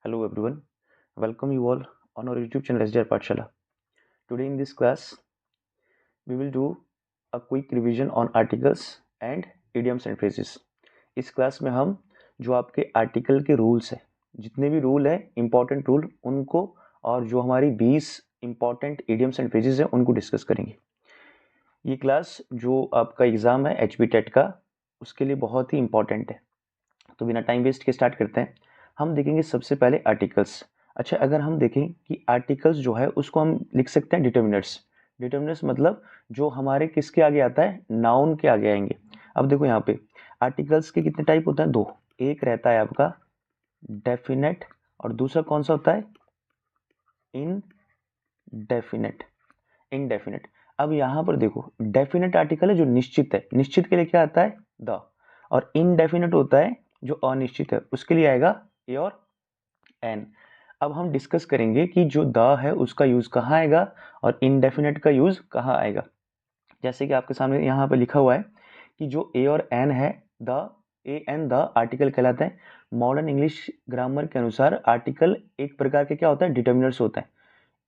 Hello everyone, welcome you all on our YouTube channel SDR Pathshala. Today in this class, we will do a quick revision on articles and idioms and phrases. इस class में हम जो आपके article के rules हैं, जितने भी rule हैं, इंपॉर्टेंट रूल उनको और जो हमारी 20 इंपॉर्टेंट idioms एंड phrases हैं उनको डिस्कस करेंगे. ये क्लास जो आपका एग्ज़ाम है HB टेट का उसके लिए बहुत ही इंपॉर्टेंट है. तो बिना टाइम वेस्ट के स्टार्ट करते हैं. हम देखेंगे सबसे पहले आर्टिकल्स. अच्छा, अगर हम देखें कि आर्टिकल्स जो है उसको हम लिख सकते हैं डिटर्मिनर्स. डिटर्मिनर्स मतलब जो हमारे किसके आगे आता है, नाउन के आगे आएंगे. अब देखो यहाँ पे आर्टिकल्स के कितने टाइप होते हैं, दो. एक रहता है आपका डेफिनेट और दूसरा कौन सा होता है, इनडेफिनेट. इनडेफिनेट. अब यहाँ पर देखो डेफिनेट आर्टिकल है जो निश्चित है, निश्चित के लिए क्या आता है, द. और इनडेफिनेट होता है जो अनिश्चित है, उसके लिए आएगा ए और एन. अब हम डिस्कस करेंगे कि जो द है उसका यूज कहाँ आएगा और इनडेफिनेट का यूज कहाँ आएगा. जैसे कि आपके सामने यहाँ पे लिखा हुआ है कि जो ए और एन है, the, a an the article कहलाता है. मॉडर्न इंग्लिश ग्रामर के अनुसार आर्टिकल एक प्रकार के क्या होता है, डिटर्मिनर्स होता है.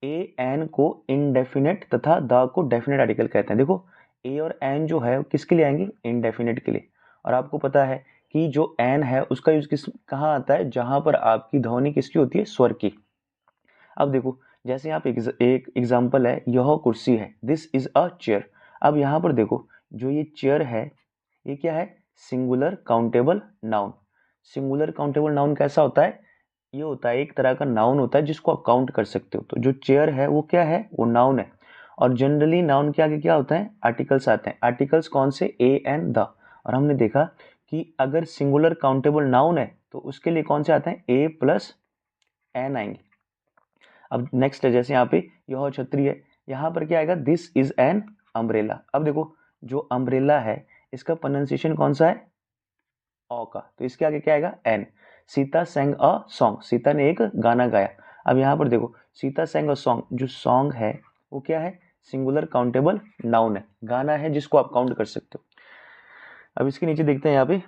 ए एन को इनडेफिनेट तथा द को डेफिनेट आर्टिकल कहते हैं. देखो ए और एन जो है किसके लिए आएंगे, इनडेफिनेट के लिए. और आपको पता है कि जो एन है उसका यूज किस कहाँ आता है, जहां पर आपकी ध्वनि किसकी होती है, स्वर की. अब देखो जैसे यहाँ पे एक एग्जाम्पल है, यह कुर्सी है, दिस इज अ चेयर. अब यहाँ पर देखो जो ये चेयर है ये क्या है, singular countable noun. Singular countable noun कैसा होता है, ये होता है एक तरह का नाउन होता है जिसको आप काउंट कर सकते हो. तो जो चेयर है वो क्या है, वो नाउन है. और जनरली नाउन के आगे क्या होता है, आर्टिकल्स आते हैं. आर्टिकल्स कौन से, ए एन द. और हमने देखा कि अगर सिंगुलर काउंटेबल नाउन है तो उसके लिए कौन से आते हैं, ए प्लस एन आएंगे. अब नेक्स्ट है जैसे यहाँ पे यह छतरी है, यहाँ पर क्या आएगा, दिस इज एन अम्ब्रेला. अब देखो जो अम्ब्रेला है इसका प्रोनाउंसिएशन कौन सा है, ओ का, तो इसके आगे क्या आएगा, N. Sita sang a song, Sita ने एक गाना गाया. अब यहाँ पर देखो सीता सेंग अ सॉन्ग, जो सॉन्ग है वो क्या है, सिंगुलर काउंटेबल नाउन है, गाना है जिसको आप काउंट कर सकते हो. अब इसके नीचे देखते हैं यहाँ पे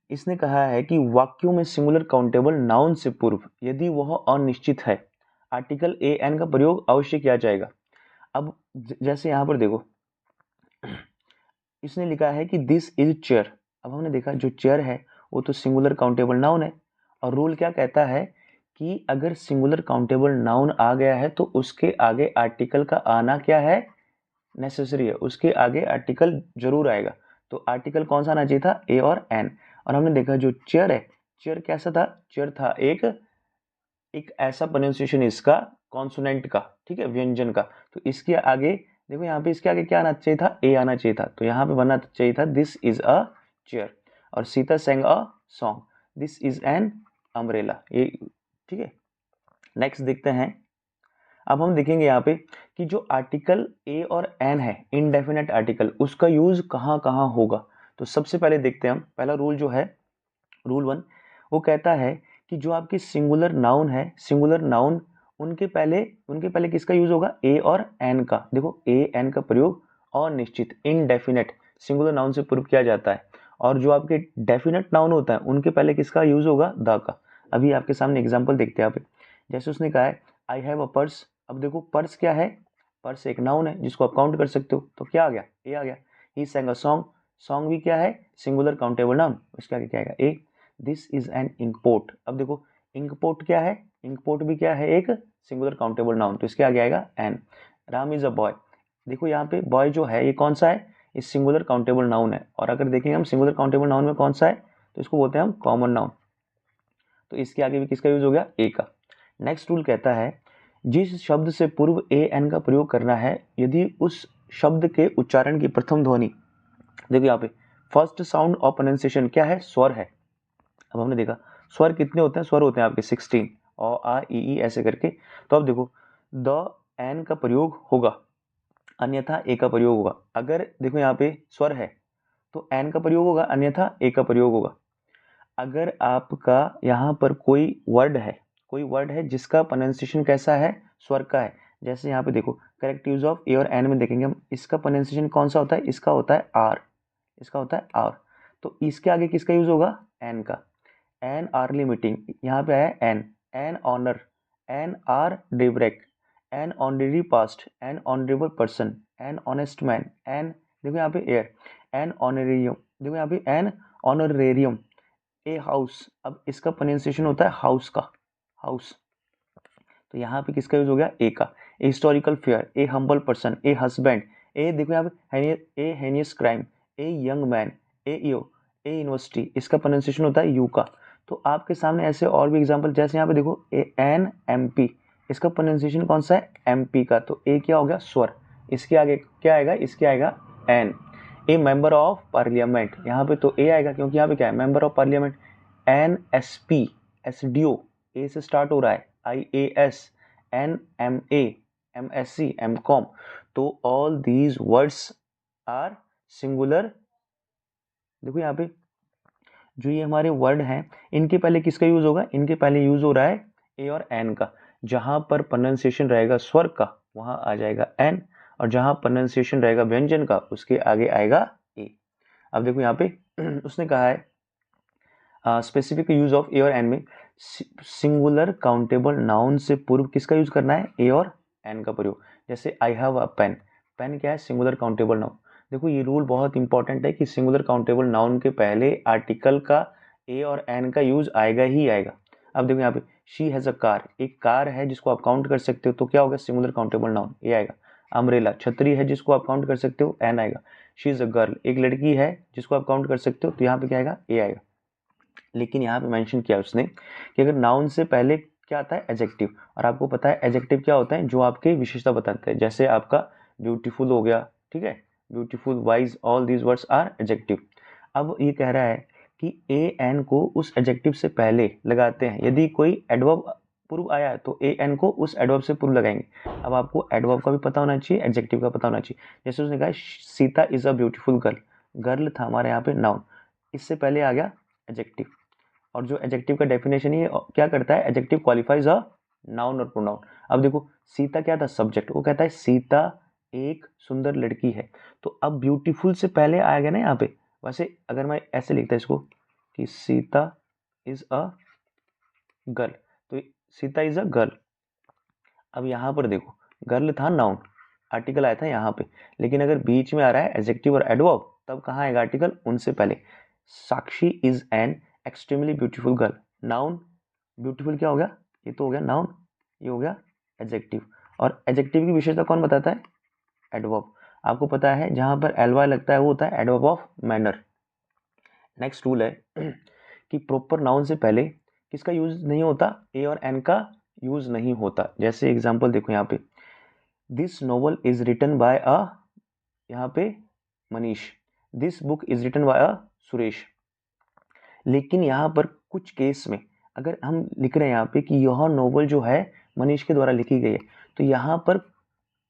इसने कहा है कि वाक्यों में सिंगुलर काउंटेबल नाउन से पूर्व यदि वह अनिश्चित है, आर्टिकल ए एन का प्रयोग अवश्य किया जाएगा. अब जैसे यहाँ पर देखो इसने लिखा है कि दिस इज चेयर. अब हमने देखा जो चेयर है वो तो सिंगुलर काउंटेबल नाउन है. और रूल क्या कहता है कि अगर सिंगुलर काउंटेबल नाउन आ गया है तो उसके आगे आर्टिकल का आना क्या है, नेसेसरी है, उसके आगे आर्टिकल जरूर आएगा. तो आर्टिकल कौन सा आना चाहिए था, ए और एन. और हमने देखा जो चेयर है, चेयर कैसा था, चेयर था एक एक ऐसा प्रोनाउंसिएशन इसका कॉन्सोनेंट का, ठीक है, व्यंजन का. तो इसके आगे देखो यहाँ पे इसके आगे क्या आना चाहिए था, ए आना चाहिए था. तो यहाँ पे बनना चाहिए था दिस इज अ चेयर. और Sita sang a song, this is an umbrella. ये ठीक है. नेक्स्ट देखते हैं. अब हम देखेंगे यहाँ पे कि जो आर्टिकल ए और एन है, इनडेफिनेट आर्टिकल, उसका यूज कहाँ कहाँ होगा. तो सबसे पहले देखते हैं हम, पहला रूल जो है, रूल 1, वो कहता है कि जो आपकी सिंगुलर नाउन है, सिंगुलर नाउन उनके पहले किसका यूज होगा, ए और एन का. देखो ए एन का प्रयोग अनिश्चित, इनडेफिनेट सिंगुलर नाउन से पूर्व किया जाता है. और जो आपके डेफिनेट नाउन होता है उनके पहले किसका यूज होगा, द का. अभी आपके सामने एग्जाम्पल देखते हैं आप. जैसे उसने कहा है आई हैव अ पर्स. अब देखो पर्स क्या है, पर्स एक नाउन है जिसको आप काउंट कर सकते हो. तो क्या आ गया, ए आ गया. ही sang a song, सॉन्ग भी क्या है, सिंगुलर काउंटेबल नाउन, उसके आगे क्या आएगा, a. This is an inkpot. अब देखो इंकपोर्ट क्या है, इंकपोर्ट भी क्या है, एक सिंगुलर काउंटेबल नाउन, तो इसके आगे आएगा an. Ram is a boy. देखो यहाँ पे बॉय जो है ये कौन सा है, ये सिंगुलर काउंटेबल नाउन है. और अगर देखेंगे हम सिंगुलर काउंटेबल नाउन में कौन सा है, तो इसको बोलते हैं हम कॉमन नाउन. तो इसके आगे भी किसका यूज हो गया, ए का. नेक्स्ट रूल कहता है जिस शब्द से पूर्व ए एन का प्रयोग करना है यदि उस शब्द के उच्चारण की प्रथम ध्वनि, देखो यहाँ पे फर्स्ट साउंड ऑफ प्रोनाउंसिएशन क्या है, स्वर है. अब हमने देखा स्वर कितने होते हैं, स्वर होते हैं आपके 16, अ आ ई ऐसे करके. तो अब देखो द एन का प्रयोग होगा, अन्यथा ए का प्रयोग होगा. अगर देखो यहाँ पे स्वर है तो एन का प्रयोग होगा, अन्यथा ए का प्रयोग होगा. अगर आपका यहाँ पर कोई वर्ड है जिसका प्रोनाउंसिएशन कैसा है, स्वर का है. जैसे यहाँ पे देखो करेक्ट यूज ऑफ ए और एन में देखेंगे हम, इसका प्रोनाउंसिएशन कौन सा होता है, इसका होता है आर, इसका होता है आर. तो इसके आगे किसका यूज होगा, एन का. एन अर्ली मीटिंग, यहाँ पे आया an honour, an hour daybreak, an honorary past, an honourable person, an honest man, an देखो यहाँ पे एयर, एन ऑनरेरियम, देखो यहाँ पे एन ऑनरेरियम, ए हाउस, अब इसका प्रोनाउंसिएशन होता है हाउस का, हाउस, तो यहाँ पे किसका यूज हो गया, ए का, a historical fair, a humble person, a husband, a देखो यहाँ पे a heinous crime, a young man, a university, इसका प्रोनाउंसिएशन होता है यू का। तो आपके सामने ऐसे और भी एग्जांपल, जैसे यहाँ पे देखो ए एन एम पी, इसका प्रोनाउंसिएशन कौन सा है, एम पी का, तो ए क्या हो गया, स्वर, इसके आगे क्या आएगा, इसके आएगा an. A member of parliament, यहाँ पे तो ए आएगा क्योंकि यहाँ पे क्या है, member of parliament. An S P, S D O, A से स्टार्ट हो रहा है, I A S, an M A, M S C, M com, तो all these words are singular. देखो यहाँ पे जो ये हमारे वर्ड हैं, इनके पहले किसका यूज होगा, इनके पहले यूज हो रहा है ए और एन का, जहां पर प्रोनाउंसिएशन रहेगा स्वर का वहां आ जाएगा एन, और जहां प्रोनाउंसिएशन रहेगा व्यंजन का उसके आगे आएगा ए। अब देखो यहाँ पे उसने कहा है स्पेसिफिक यूज ऑफ ए और एन में सिंगुलर काउंटेबल नाउन से पूर्व किसका यूज करना है, ए और एन का प्रयोग। जैसे I have a pen, pen क्या है, सिंगुलर काउंटेबल नाउन। देखो ये रूल बहुत इंपॉर्टेंट है कि सिंगुलर काउंटेबल नाउन के पहले आर्टिकल का ए और एन का यूज आएगा ही आएगा। अब देखो यहाँ पे शी हैज अ कार, एक कार है जिसको आप काउंट कर सकते हो तो क्या होगा, सिंगुलर काउंटेबल नाउन, ए आएगा। अम्ब्रेला, छतरी है जिसको आप काउंट कर सकते हो, एन आएगा। शी इज अ गर्ल, एक लड़की है जिसको आप काउंट कर सकते हो, तो यहाँ पे क्या आएगा, ए आएगा। लेकिन यहाँ पे मेंशन किया उसने कि अगर नाउन से पहले क्या आता है, एडजेक्टिव, और आपको पता है एडजेक्टिव क्या होता है, जो आपके विशेषता बताते हैं, जैसे आपका ब्यूटीफुल हो गया, ठीक है, beautiful, wise, all these words are adjective. अब ये कह रहा है कि ए एन को उस एडजेक्टिव से पहले लगाते हैं, यदि कोई एडवर्ब पूर्व आया है तो ए एन को उस एडवर्ब से पूर्व लगाएंगे। अब आपको एडवर्ब का भी पता होना चाहिए, एडजेक्टिव का पता होना चाहिए। जैसे उसने कहा Sita is a beautiful girl, girl था हमारे यहाँ पे नाउन, इससे पहले आ गया एडजेक्टिव, और जो एडजेक्टिव का डेफिनेशन है क्या करता है, एडजेक्टिव क्वालिफाइज अ नाउन और प्रोनाउन। अब देखो सीता क्या था, सब्जेक्ट, वो कहता है सीता एक सुंदर लड़की है, तो अब ब्यूटीफुल से पहले आ गया ना यहाँ पे। वैसे अगर मैं ऐसे लिखता इसको कि सीता इज अ गर्ल, तो सीता इज अ गर्ल। अब यहाँ पर देखो गर्ल था नाउन, आर्टिकल आया था यहाँ पे, लेकिन अगर बीच में आ रहा है एडजेक्टिव और एडवर्ब, तब कहाँ आएगा आर्टिकल, उनसे पहले। Sakshi is an extremely beautiful girl, noun, beautiful क्या हो गया, ये तो हो गया नाउन, ये हो गया एडजेक्टिव। और एडजेक्टिव की विशेषता कौन बताता है, एडवर्ब। आपको पता है जहां पर एलवाई लगता है वो होता है adverb of manner. Next rule है कि प्रॉपर नाउन से पहले किसका यूज नहीं होता, ए और एन का यूज नहीं होता। जैसे एग्जांपल देखो यहाँ पे, this novel is written by a, यहाँ पे Manish, this book is written by a Suresh. लेकिन यहाँ पर कुछ केस में अगर हम लिख रहे हैं यहाँ पे कि यह नोवेल जो है मनीष के द्वारा लिखी गई है, तो यहाँ पर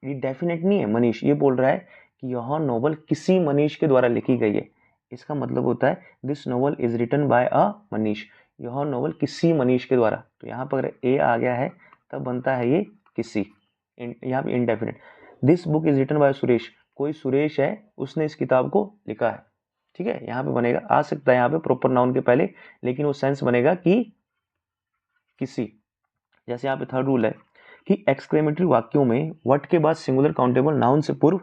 ये डेफिनेट नहीं है, मनीष ये बोल रहा है कि यह नोवेल किसी मनीष के द्वारा लिखी गई है। इसका मतलब होता है this novel is written by a Manish, यह नोवेल किसी मनीष के द्वारा। तो यहाँ पर अगर ए आ गया है तब बनता है ये किसी, यहाँ पे indefinite. This book is written by Suresh, कोई सुरेश है उसने इस किताब को लिखा है, ठीक है, यहाँ पे बनेगा, आ सकता है यहाँ पे प्रॉपर नाउन के पहले, लेकिन वो सेंस बनेगा कि किसी। जैसे यहाँ पे थर्ड रूल है कि एक्सक्लेमेटरी वाक्यों में व्हाट के बाद सिंगुलर काउंटेबल नाउन से पूर्व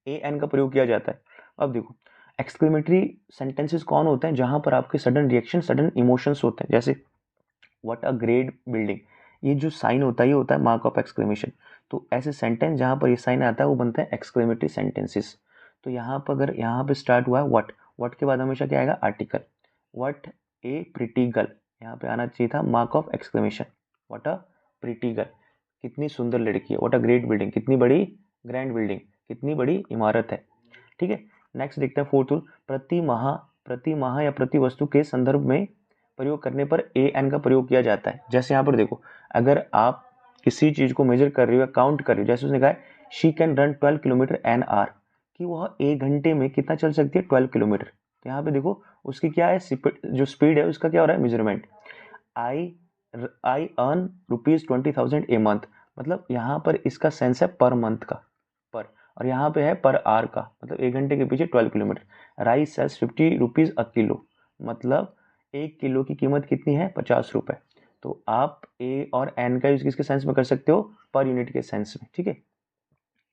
ए एन का प्रयोग किया जाता है। अब देखो एक्सक्लेमेटरी सेंटेंसेस कौन होते हैं, जहां पर आपके सडन रिएक्शन, सडन इमोशंस होते हैं। जैसे व्हाट अ ग्रेट बिल्डिंग, ये जो साइन होता है ये होता है मार्क ऑफ एक्सक्लेमेशन। तो ऐसे सेंटेंस जहां पर ये साइन आता है वो बनते हैं एक्सक्लेमेटरी सेंटेंसेस। तो यहाँ पर अगर यहाँ पे स्टार्ट हुआ है व्हाट, व्हाट के बाद हमेशा क्या आएगा, article. What A pretty girl, यहाँ पे आना चाहिए था mark of exclamation, what a pretty girl, कितनी सुंदर लड़की है। व्हाट अ ग्रेट बिल्डिंग, कितनी बड़ी ग्रैंड बिल्डिंग, कितनी बड़ी इमारत है, ठीक है। नेक्स्ट देखते हैं फोर्थ रूल, प्रति माह या प्रति वस्तु के संदर्भ में प्रयोग करने पर ए एन का प्रयोग किया जाता है। जैसे यहाँ पर देखो अगर आप किसी चीज को मेजर कर रहे हो या काउंट कर रहे हो, जैसे उसने कहा है she can run 12 kilometre an hour, कि वह 1 घंटे में कितना चल सकती है, 12 किलोमीटर। तो यहाँ पे देखो उसकी क्या है, जो स्पीड है उसका क्या हो रहा है, measurement. I I earn ₹20,000 a month, मतलब यहाँ पर इसका सेंस है पर मंथ का, पर, और यहाँ पे है पर आवर का, मतलब 1 घंटे के पीछे 12 kilometre. Rice sells ₹50 a kilo, मतलब 1 किलो की कीमत कितनी है? 50 रुपये। तो आप ए और एन का यूज किसके सेंस में कर सकते हो? पर यूनिट के सेंस में, ठीक है।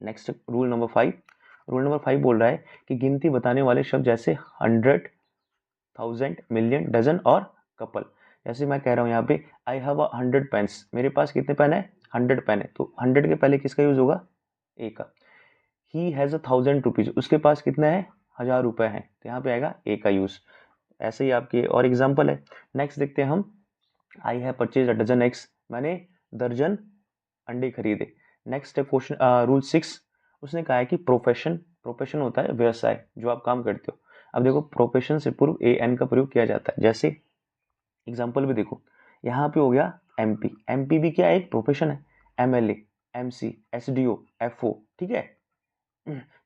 Next rule number 5। Rule number 5 बोल रहा है कि गिनती बताने वाले शब्द जैसे 100, 1000, मिलियन, डजन और कपल, जैसे मैं कह रहा हूँ यहाँ पे आई हैव 100 पेन्स, मेरे पास कितने पेन है? 100 पेन है। तो 100 के पहले किसका यूज होगा? ए का। ही हैज़ 1000 रुपीज, उसके पास कितना है? 1000 रुपये है, तो यहाँ पे आएगा ए का यूज। ऐसे ही आपके और एग्जाम्पल है। नेक्स्ट देखते हैं हम। I have purchase a dozen eggs, मैंने दर्जन अंडे खरीदे। नेक्स्ट है क्वेश्चन रूल 6। उसने कहा है कि प्रोफेशन, प्रोफेशन होता है व्यवसाय, जो आप काम करते हो। अब देखो प्रोफेशन से पूर्व ए एन का प्रयोग किया जाता है। जैसे एग्जाम्पल भी देखो, यहाँ पे हो गया एमपी, एमपी भी क्या है? एक प्रोफेशन है। एमएलए, एमसी, एसडीओ, एफओ, ठीक है।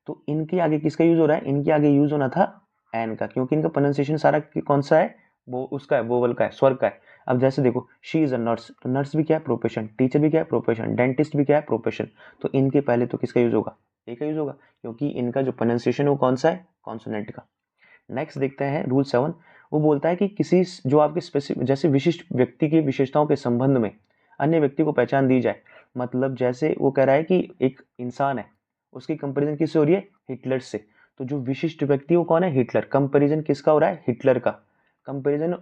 तो इनके आगे किसका यूज हो रहा है? इनके आगे यूज होना था एन का, क्योंकि इनका प्रोनाउंसिएशन सारा कौन सा है? वो उसका है, वोवल का है, स्वर का है। अब जैसे देखो शी इज अ नर्स, तो नर्स भी क्या है? प्रोफेशन। टीचर भी क्या है? प्रोफेशन। डेंटिस्ट भी क्या है? प्रोफेशन। तो इनके पहले तो किसका यूज होगा? ए का यूज होगा, क्योंकि इनका जो प्रोनाउंसिएशन है वो कौन सा है? कॉन्सोनेंट का। नेक्स्ट देखते हैं रूल 7। वो बोलता है कि किसी जो आपके स्पेसिफिक जैसे विशिष्ट व्यक्ति की विशेषताओं के संबंध में अन्य व्यक्ति को पहचान दी जाए। मतलब जैसे वो कह रहा है कि एक इंसान है, उसकी कंपैरिजन किससे हो रही है? हिटलर से। तो जो विशिष्ट व्यक्ति वो कौन है? हिटलर। कंपैरिजन किसका हो रहा है? हिटलर का। कंपैरिजन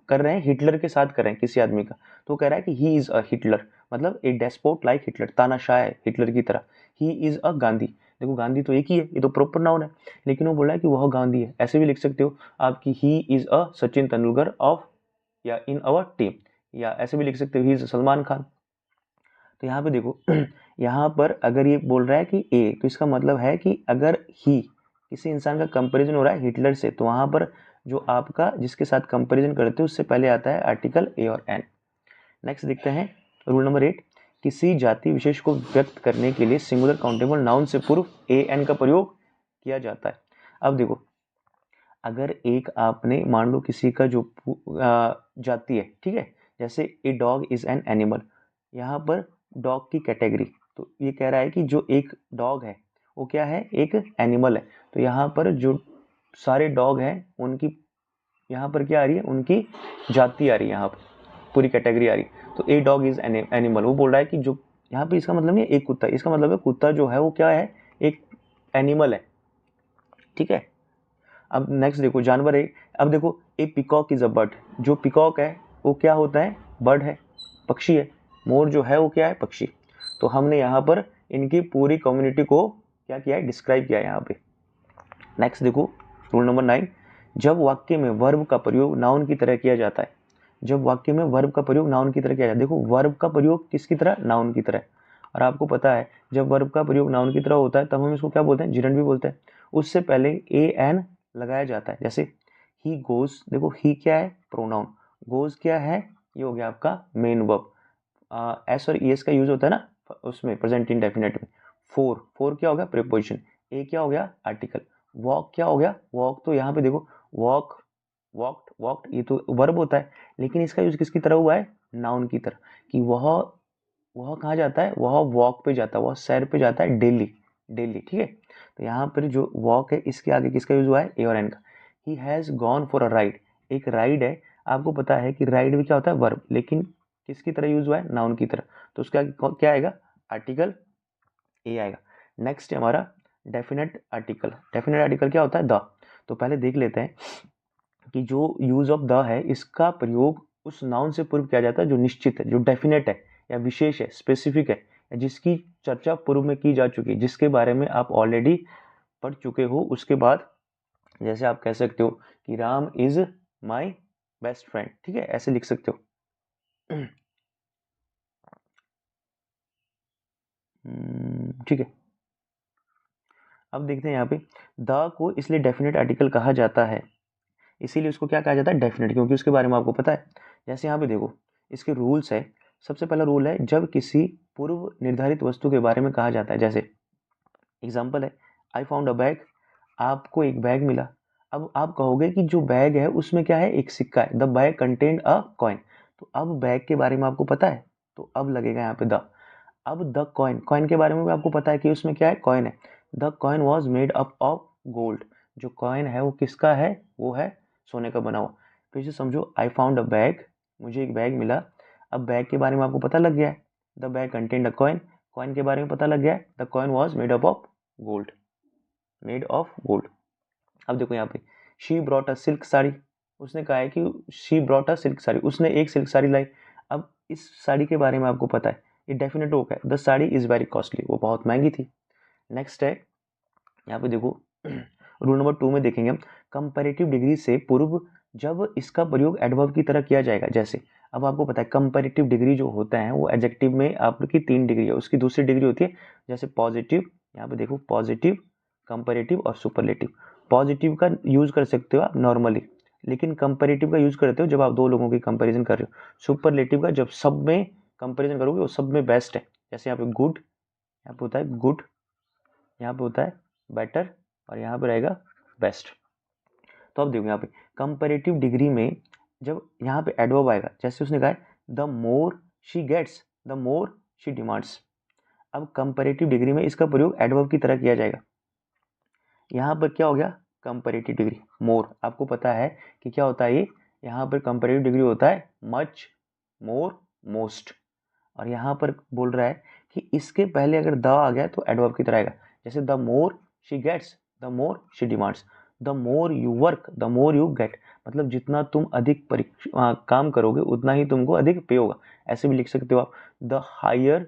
कर रहे हैं हिटलर के साथ, कर रहे हैं किसी आदमी का। तो कह रहा है कि ही इज अ हिटलर, मतलब ए डेस्पोट लाइक हिटलर, तानाशाह है हिटलर की तरह। ही इज अ गांधी, देखो गांधी तो एक ही है, ये तो प्रॉपर नाउन है, लेकिन वो बोल रहा है कि वह गांधी है। ऐसे भी लिख सकते हो आप कि he is a Sachin Tendulkar of या इन अवर टीम, या ऐसे भी लिख सकते हो ही इज सलमान खान। तो यहाँ पे देखो यहाँ पर अगर ये बोल रहा है कि ए, तो इसका मतलब है कि अगर ही किसी इंसान का कंपैरिजन हो रहा है हिटलर से, तो वहां पर जो आपका जिसके साथ कंपैरिजन करते हो उससे पहले आता है आर्टिकल ए और एन। नेक्स्ट देखते हैं रूल नंबर 8। किसी जाति विशेष को व्यक्त करने के लिए सिंगुलर काउंटेबल नाउन से पूर्व ए एन का प्रयोग किया जाता है। अब देखो अगर एक आपने मान लो किसी का जो जाति है, ठीक है, जैसे a dog is an animal, यहाँ पर डॉग की कैटेगरी, तो ये कह रहा है कि जो एक डॉग है वो क्या है? एक एनिमल है। तो यहाँ पर जो सारे डॉग हैं उनकी यहाँ पर क्या आ रही है? उनकी जाति आ रही है, यहाँ पर पूरी कैटेगरी आ रही है। तो ए डॉग इज एनिमल, वो बोल रहा है कि जो यहाँ पे इसका मतलब नहीं एक कुत्ता, इसका मतलब है कुत्ता जो है वो क्या है? एक एनिमल है, ठीक है। अब नेक्स्ट देखो जानवर है। अब देखो ए पिकॉक इज अ बर्ड, जो पिकॉक है वो क्या होता है? बर्ड है, पक्षी है। मोर जो है वो क्या है? पक्षी। तो हमने यहाँ पर इनकी पूरी कम्युनिटी को क्या किया है? डिस्क्राइब किया है यहाँ पे। नेक्स्ट देखो रूल नंबर 9। जब वाक्य में वर्ब का प्रयोग नाउन की तरह किया जाता है, जब वाक्य में वर्ब का प्रयोग नाउन की तरह किया जाता है, देखो वर्ब का प्रयोग किसकी तरह? नाउन की तरह। और आपको पता है जब वर्ब का प्रयोग नाउन की तरह होता है तब हम इसको क्या बोलते हैं? जिरंड भी बोलते हैं। उससे पहले ए एन लगाया जाता है। जैसे ही गोज, देखो ही क्या है? प्रोनाउन। गोज क्या है? ये हो गया आपका मेन वर्ब। एस और ईएस का यूज होता है ना उसमें प्रेजेंट इंडेफिनिट में। फोर, फोर क्या हो गया? प्रीपोजिशन। ए क्या हो गया? आर्टिकल। वॉक क्या हो गया? वॉक, तो यहाँ पे देखो वॉक, वॉक्ड, वॉक्ड, ये तो वर्ब होता है, लेकिन इसका यूज किसकी तरह हुआ है? नाउन की तरह। कि वह कहाँ जाता है? वह वॉक पे जाता है, वह सैर पे जाता है डेली, डेली, ठीक है। तो यहाँ पर जो वॉक है इसके आगे किसका यूज हुआ है? ए और एन का। He has gone for a ride, एक राइड है। आपको पता है कि राइड भी क्या होता है? वर्ब, लेकिन किसकी तरह यूज हुआ है? नाउन की तरह। तो उसका क्या आएगा? आर्टिकल ए आएगा। नेक्स्ट है हमारा डेफिनेट आर्टिकल। डेफिनेट आर्टिकल क्या होता है? द। तो पहले देख लेते हैं कि जो यूज ऑफ द है इसका प्रयोग उस नाउन से पूर्व किया जाता है जो निश्चित है, जो डेफिनेट है या विशेष है, स्पेसिफिक है, या जिसकी चर्चा पूर्व में की जा चुकी है, जिसके बारे में आप ऑलरेडी पढ़ चुके हो। उसके बाद जैसे आप कह सकते हो कि Ram is my best friend, ठीक है, ऐसे लिख सकते हो। ठीक है। अब देखते हैं यहाँ पे द को इसलिए डेफिनेट आर्टिकल कहा जाता है, इसीलिए उसको क्या कहा जाता है? डेफिनेट, क्योंकि उसके बारे में आपको पता है। जैसे यहाँ पे देखो इसके रूल्स है। सबसे पहला रूल है जब किसी पूर्व निर्धारित वस्तु के बारे में कहा जाता है। जैसे एग्जाम्पल है आई फाउंड अ बैग, आपको एक बैग मिला। अब आप कहोगे कि जो बैग है उसमें क्या है? एक सिक्का है। The bag contained a coin. तो अब बैग के बारे में आपको पता है, तो अब लगेगा यहाँ पे द। अब द कॉइन, कॉइन के बारे में भी आपको पता है कि उसमें क्या है? कॉइन है। The coin was made up of gold, जो कॉइन है वो किसका है? वो है सोने का बना हुआ। फिर से समझो, आई फाउंड अ बैग, मुझे एक बैग मिला। अब बैग के बारे में आपको पता लग गया है, the bag contained a coin, coin के बारे में पता लग गया है, the coin was made up of gold, made of gold. अब देखो यहाँ पे, she brought a silk sari, उसने कहा है कि she brought a silk sari, उसने एक सिल्क साड़ी लाई। अब इस साड़ी के बारे में आपको पता है, ये डेफिनेट हो गया, the sari is very costly, वो बहुत महंगी थी। नेक्स्ट है, यहाँ पे देखो रूल नंबर 2 में देखेंगे हम, कंपैरेटिव डिग्री से पूर्व जब इसका प्रयोग एडवर्ब की तरह किया जाएगा, जैसे अब आपको पता है कंपैरेटिव डिग्री जो होता है वो एडजेक्टिव में आपकी 3 डिग्री है, उसकी दूसरी डिग्री होती है जैसे पॉजिटिव, यहाँ पे देखो पॉजिटिव, कंपैरेटिव और सुपरलेटिव। पॉजिटिव का यूज कर सकते हो आप नॉर्मली, लेकिन कंपैरेटिव का यूज करते हो जब आप दो लोगों की कंपैरिजन कर रहे हो। सुपरलेटिव का जब सब में कंपैरिजन करोगे, वो सब में बेस्ट है, जैसे यहाँ पे गुड, यहाँ पे होता है गुड, यहाँ पे होता है बेटर, और यहाँ पे रहेगा बेस्ट। तो अब देखो यहाँ पे कंपैरेटिव डिग्री में जब यहाँ पे एडवर्ब आएगा, जैसे उसने कहा है the more she gets, the more she demands. अब कंपैरेटिव डिग्री में इसका प्रयोग एडवर्ब की तरह किया जाएगा। यहाँ पर क्या हो गया, कंपैरेटिव डिग्री मोर, आपको पता है कि क्या होता है ये, यहाँ पर कंपैरेटिव डिग्री होता है मच, मोर, मोस्ट। और यहाँ पर बोल रहा है कि इसके पहले अगर द आ गया तो एडवर्ब की तरह आएगा, जैसे the more she gets, the more she demands, the more you work, the more you get. मतलब जितना तुम अधिक काम करोगे उतना ही तुमको अधिक पे होगा। ऐसे भी लिख सकते हो आप, द हायर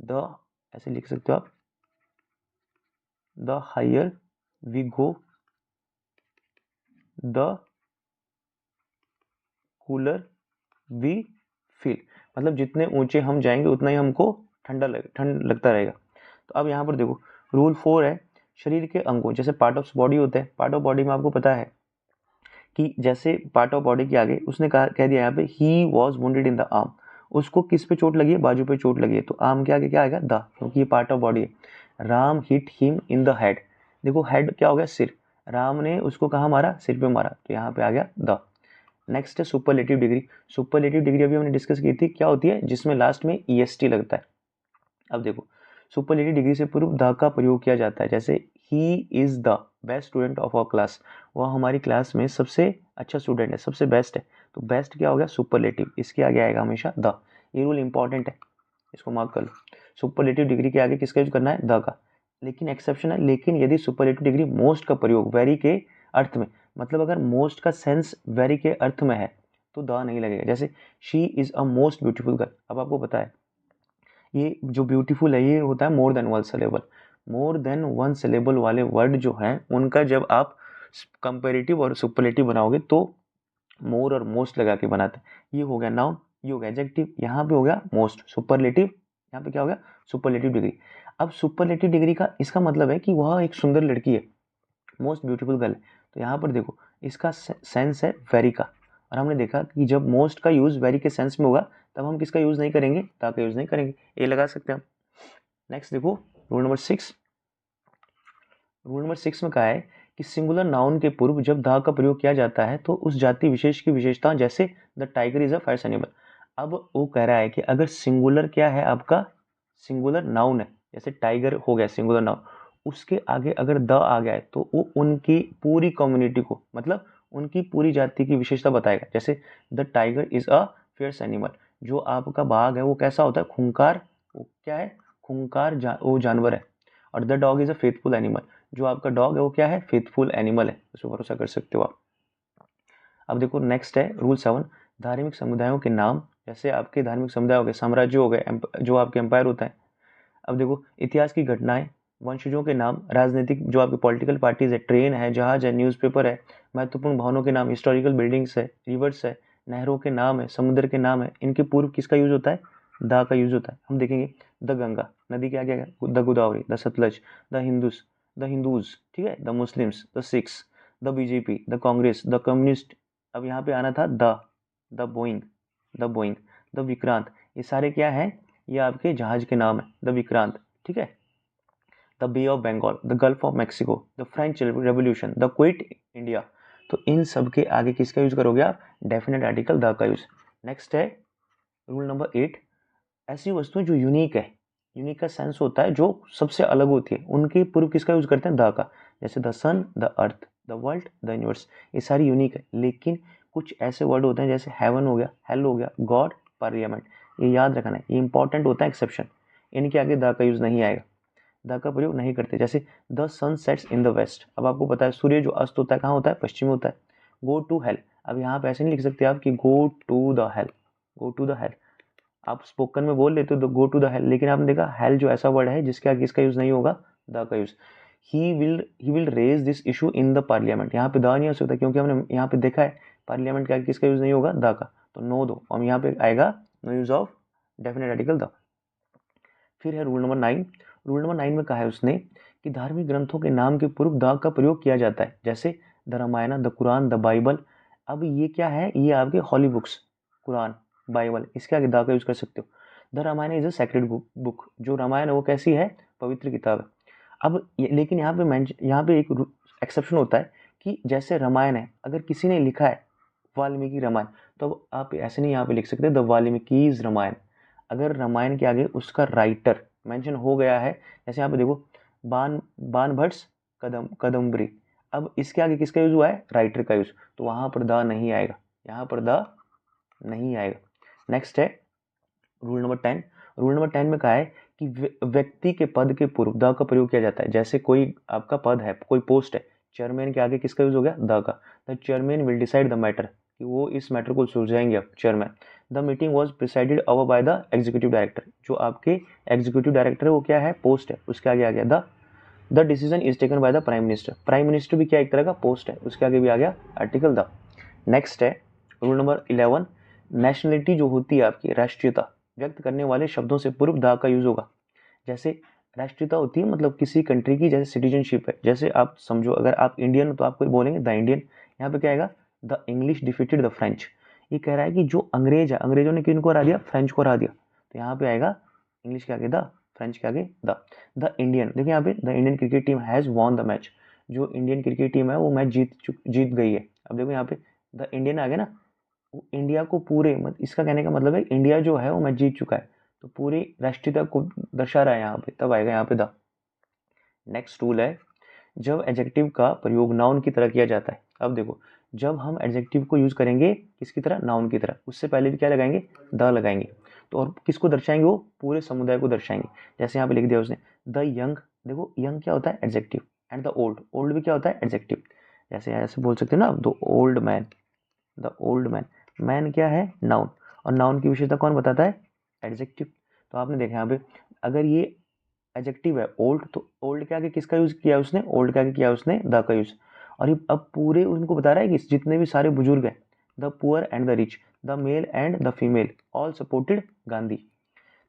द, ऐसे लिख सकते हो आप, the higher we go the cooler we feel. मतलब जितने ऊंचे हम जाएंगे उतना ही हमको ठंड लगता रहेगा। तो अब यहाँ पर देखो रूल 4 है, शरीर के अंगों, जैसे पार्ट ऑफ बॉडी होते हैं, पार्ट ऑफ बॉडी में आपको पता है कि जैसे पार्ट ऑफ बॉडी के आगे उसने कह दिया यहाँ पे he was wounded in the arm, उसको किस पे चोट लगी है, बाजू पे चोट लगी है, तो आर्म के आगे क्या आएगा, द, क्योंकि ये पार्ट ऑफ बॉडी है। Ram hit him in the head, देखो हेड क्या हो गया, सिर, राम ने उसको कहाँ मारा, सिर पे मारा, तो यहाँ पे आ गया द। नेक्स्ट है सुपरलेटिव डिग्री, सुपरलेटिव डिग्री अभी हमने डिस्कस की थी, क्या होती है, जिसमें लास्ट में ईएसटी लगता है। अब देखो सुपरलेटिव डिग्री से पूर्व द का प्रयोग किया जाता है, जैसे he is the best student of our class, वह हमारी क्लास में सबसे अच्छा स्टूडेंट है, सबसे बेस्ट है। तो बेस्ट क्या हो गया, सुपरलेटिव, इसके आगे आएगा हमेशा द। ये रूल इंपॉर्टेंट है, इसको मार्क कर लो। सुपरलेटिव डिग्री के आगे किसका यूज करना है, द का। लेकिन एक्सेप्शन है, लेकिन यदि सुपरलेटिव डिग्री मोस्ट का प्रयोग वेरी के अर्थ में, मतलब अगर मोस्ट का सेंस वेरी के अर्थ में है तो द नहीं लगेगा। जैसे she is a most beautiful girl, अब आपको पता है ये जो ब्यूटीफुल है ये होता है more than one syllable, more than one syllable वाले वर्ड जो हैं उनका जब आप कंपैरेटिव और सुपरलेटिव बनाओगे तो मोर और मोस्ट लगा के बनाते हैं। ये हो गया नाउन, ये हो गया एडजेक्टिव, यहाँ पे हो गया मोस्ट, सुपरलेटिव, यहाँ पे क्या हो गया, सुपरलेटिव डिग्री। अब सुपरलेटिव डिग्री का इसका मतलब है कि वह एक सुंदर लड़की है, मोस्ट ब्यूटीफुल गर्ल है। तो यहाँ पर देखो इसका सेंस है वेरी का, और हमने देखा कि जब मोस्ट का यूज वेरी के सेंस में होगा तब हम किसका यूज नहीं करेंगे, ता का यूज नहीं करेंगे, ये लगा सकते हैं हम। नेक्स्ट देखो रूल नंबर 6, रूल नंबर 6 में कहा है कि सिंगुलर नाउन के पूर्व जब द का प्रयोग किया जाता है तो उस जाति विशेष की विशेषता, जैसे the tiger is a fierce animal. अब वो कह रहा है कि अगर सिंगुलर क्या है आपका, सिंगुलर नाउन है, जैसे टाइगर हो गया सिंगुलर नाउन, उसके आगे अगर द आ गया है तो वो उनकी पूरी कम्युनिटी को, मतलब उनकी पूरी जाति की विशेषता बताएगा। जैसे the tiger is a fierce animal, जो आपका बाघ है वो कैसा होता है, खूंखार, वो क्या है, खूंखार वो जानवर है। और the dog is a faithful animal, जो आपका डॉग है वो क्या है, फेथफुल एनिमल है, उस पर भरोसा कर सकते हो आप। अब देखो नेक्स्ट है रूल 7, धार्मिक समुदायों के नाम, जैसे आपके धार्मिक समुदाय हो गए, साम्राज्य हो गए, जो आपके एम्पायर होता है। अब देखो इतिहास की घटनाएं, वंशजों के नाम, राजनीतिक जो आपके पॉलिटिकल पार्टीज है, ट्रेन है, जहाज है, न्यूज़पेपर है, महत्वपूर्ण भवनों के नाम, हिस्टोरिकल बिल्डिंग्स है, रिवर्स है, नहरों के नाम है, समुद्र के नाम है, इनके पूर्व किसका यूज होता है, दा का यूज होता है। हम देखेंगे द गंगा नदी के आगे the Godavari, the Sutlej, the Hindus, ठीक है, the Muslims, the Sikhs, the BJP, the Congress, the communist. अब यहाँ पे आना था the Boeing, the Boeing, the Vikrant, ये सारे क्या है, ये आपके जहाज के नाम है, द विक्रांत, ठीक है। The bay of Bengal, the gulf of Mexico, the French revolution, the quit India. तो इन सब के आगे किसका यूज करोगे आप, डेफिनेट आर्टिकल द का यूज। नेक्स्ट है रूल नंबर 8, ऐसी वस्तुएं जो यूनिक है, यूनिक का सेंस होता है जो सबसे अलग होती है, उनके पूर्व किसका यूज करते हैं, द का। जैसे the sun, the earth, the world, the universe, ये सारी यूनिक है, लेकिन कुछ ऐसे वर्ड होते हैं जैसे हेवन हो गया, हेल हो गया, गॉड, पार्लियामेंट, ये याद रखना है, ये इंपॉर्टेंट होता है एक्सेप्शन, इनके आगे द का यूज़ नहीं आएगा, द का प्रयोग नहीं करते। जैसे the sun sets in the west, अब आपको पता है सूर्य जो अस्त होता है कहाँ होता है, पश्चिम में होता है। गो टू हेल, अब यहाँ पे ऐसे नहीं लिख सकते आप कि go to the hell, go to the hell, आप स्पोकन में बोल लेते हो तो गो टू द हेल, लेकिन आपने देखा हेल जो ऐसा वर्ड है जिसके आगे इसका यूज नहीं होगा, द का use. He will raise this issue in the parliament, यहाँ पे द नहीं हो सकता क्योंकि हमने यहाँ पे देखा है पार्लियामेंट के आगे किसका यूज नहीं होगा, द का, तो नो दो, और यहाँ पे आएगा no use of definite article the. फिर है रूल नंबर 9, रूल नंबर 9 में कहा है उसने कि धार्मिक ग्रंथों के नाम के पूर्व द का प्रयोग किया जाता है, जैसे the Ramayan, the Quran, the Bible. अब ये क्या है, ये आपके हॉली बुक्स, कुरान, बाइबल, इसके आगे द का यूज कर सकते हो। The Ramayan is a sacred book, जो रामायण है वो कैसी है, पवित्र किताब है। अब लेकिन यहाँ पे एक एक्सेप्शन होता है कि जैसे रामायण है, अगर किसी ने लिखा है वाल्मीकि रामायण, तो आप ऐसे नहीं यहाँ पे लिख सकते द वाल्मीकिज रामायण, अगर रामायण के आगे उसका राइटर मेंशन हो गया है, जैसे यहाँ पे देखो बान भट्ट कदम्बरी, अब इसके आगे किसका यूज हुआ है, राइटर का यूज, तो वहां पर द नहीं आएगा, यहाँ पर द नहीं आएगा। नेक्स्ट है रूल नंबर 10, रूल नंबर 10 में कहा है कि व्यक्ति के पद के पूर्व द का प्रयोग किया जाता है, जैसे कोई आपका पद है, कोई पोस्ट है, चेयरमैन के आगे किसका यूज हो गया, द का, the chairman will decide the matter, कि वो इस मैटर को सुलझाएंगे अब chairman. The meeting was presided over by the executive director, जो आपके एग्जीक्यूटिव डायरेक्टर है वो क्या है, पोस्ट है, उसके आगे आ गया the decision is taken by the prime minister, prime minister भी क्या एक तरह का पोस्ट है, उसके आगे भी आ गया आर्टिकल द। नेक्स्ट है रूल नंबर 11, नेशनलिटी जो होती है आपकी राष्ट्रीयता व्यक्त करने वाले शब्दों से पूर्व द का यूज होगा, जैसे राष्ट्रीयता होती है मतलब किसी कंट्री की, जैसे सिटीजनशिप है, जैसे आप समझो अगर आप इंडियन हो तो आप कोई बोलेंगे द इंडियन, यहाँ पे क्या आएगा, the English defeated the French, ये कह रहा है कि जो अंग्रेज है, अंग्रेजों ने किनको हरा दिया, फ्रेंच को हरा दिया, तो यहाँ पे आएगा इंग्लिश के आगे द, फ्रेंच के आगे द इंडियन, देखिए यहाँ पे the Indian cricket team has won the match, जो इंडियन क्रिकेट टीम है वो मैच जीत गई है। अब देखो यहाँ पे द इंडियन आ गया ना, इंडिया को पूरे इसका कहने का मतलब है इंडिया जो है वो मैच जीत चुका है, तो पूरी राष्ट्रीयता को दर्शा रहा है यहाँ पे, तब आएगा यहाँ पे द। नेक्स्ट रूल है जब एडजेक्टिव का प्रयोग नाउन की तरह किया जाता है, अब देखो जब हम एडजेक्टिव को यूज करेंगे किसकी तरह, नाउन की तरह, उससे पहले भी क्या लगाएंगे, द लगाएंगे, तो और किसको दर्शाएंगे, वो पूरे समुदाय को दर्शाएंगे। जैसे यहाँ पे लिख दिया उसने द यंग, देखो यंग क्या होता है, adjective, and the old, old भी क्या होता है, एडजेक्टिव, जैसे ऐसे बोल सकते हो ना, the old man, the old man, man क्या है, नाउन, और नाउन की विशेषता कौन बताता है, एडजेक्टिव। तो आपने देखा यहाँ पे अगर ये एडजेक्टिव है ओल्ड, तो ओल्ड के आगे किसका यूज किया उसने, ओल्ड के आगे किया उसने द का यूज, और ये अब पूरे उनको बता रहा है कि जितने भी सारे बुजुर्ग हैं, the poor and the rich, the male and the female all supported Gandhi,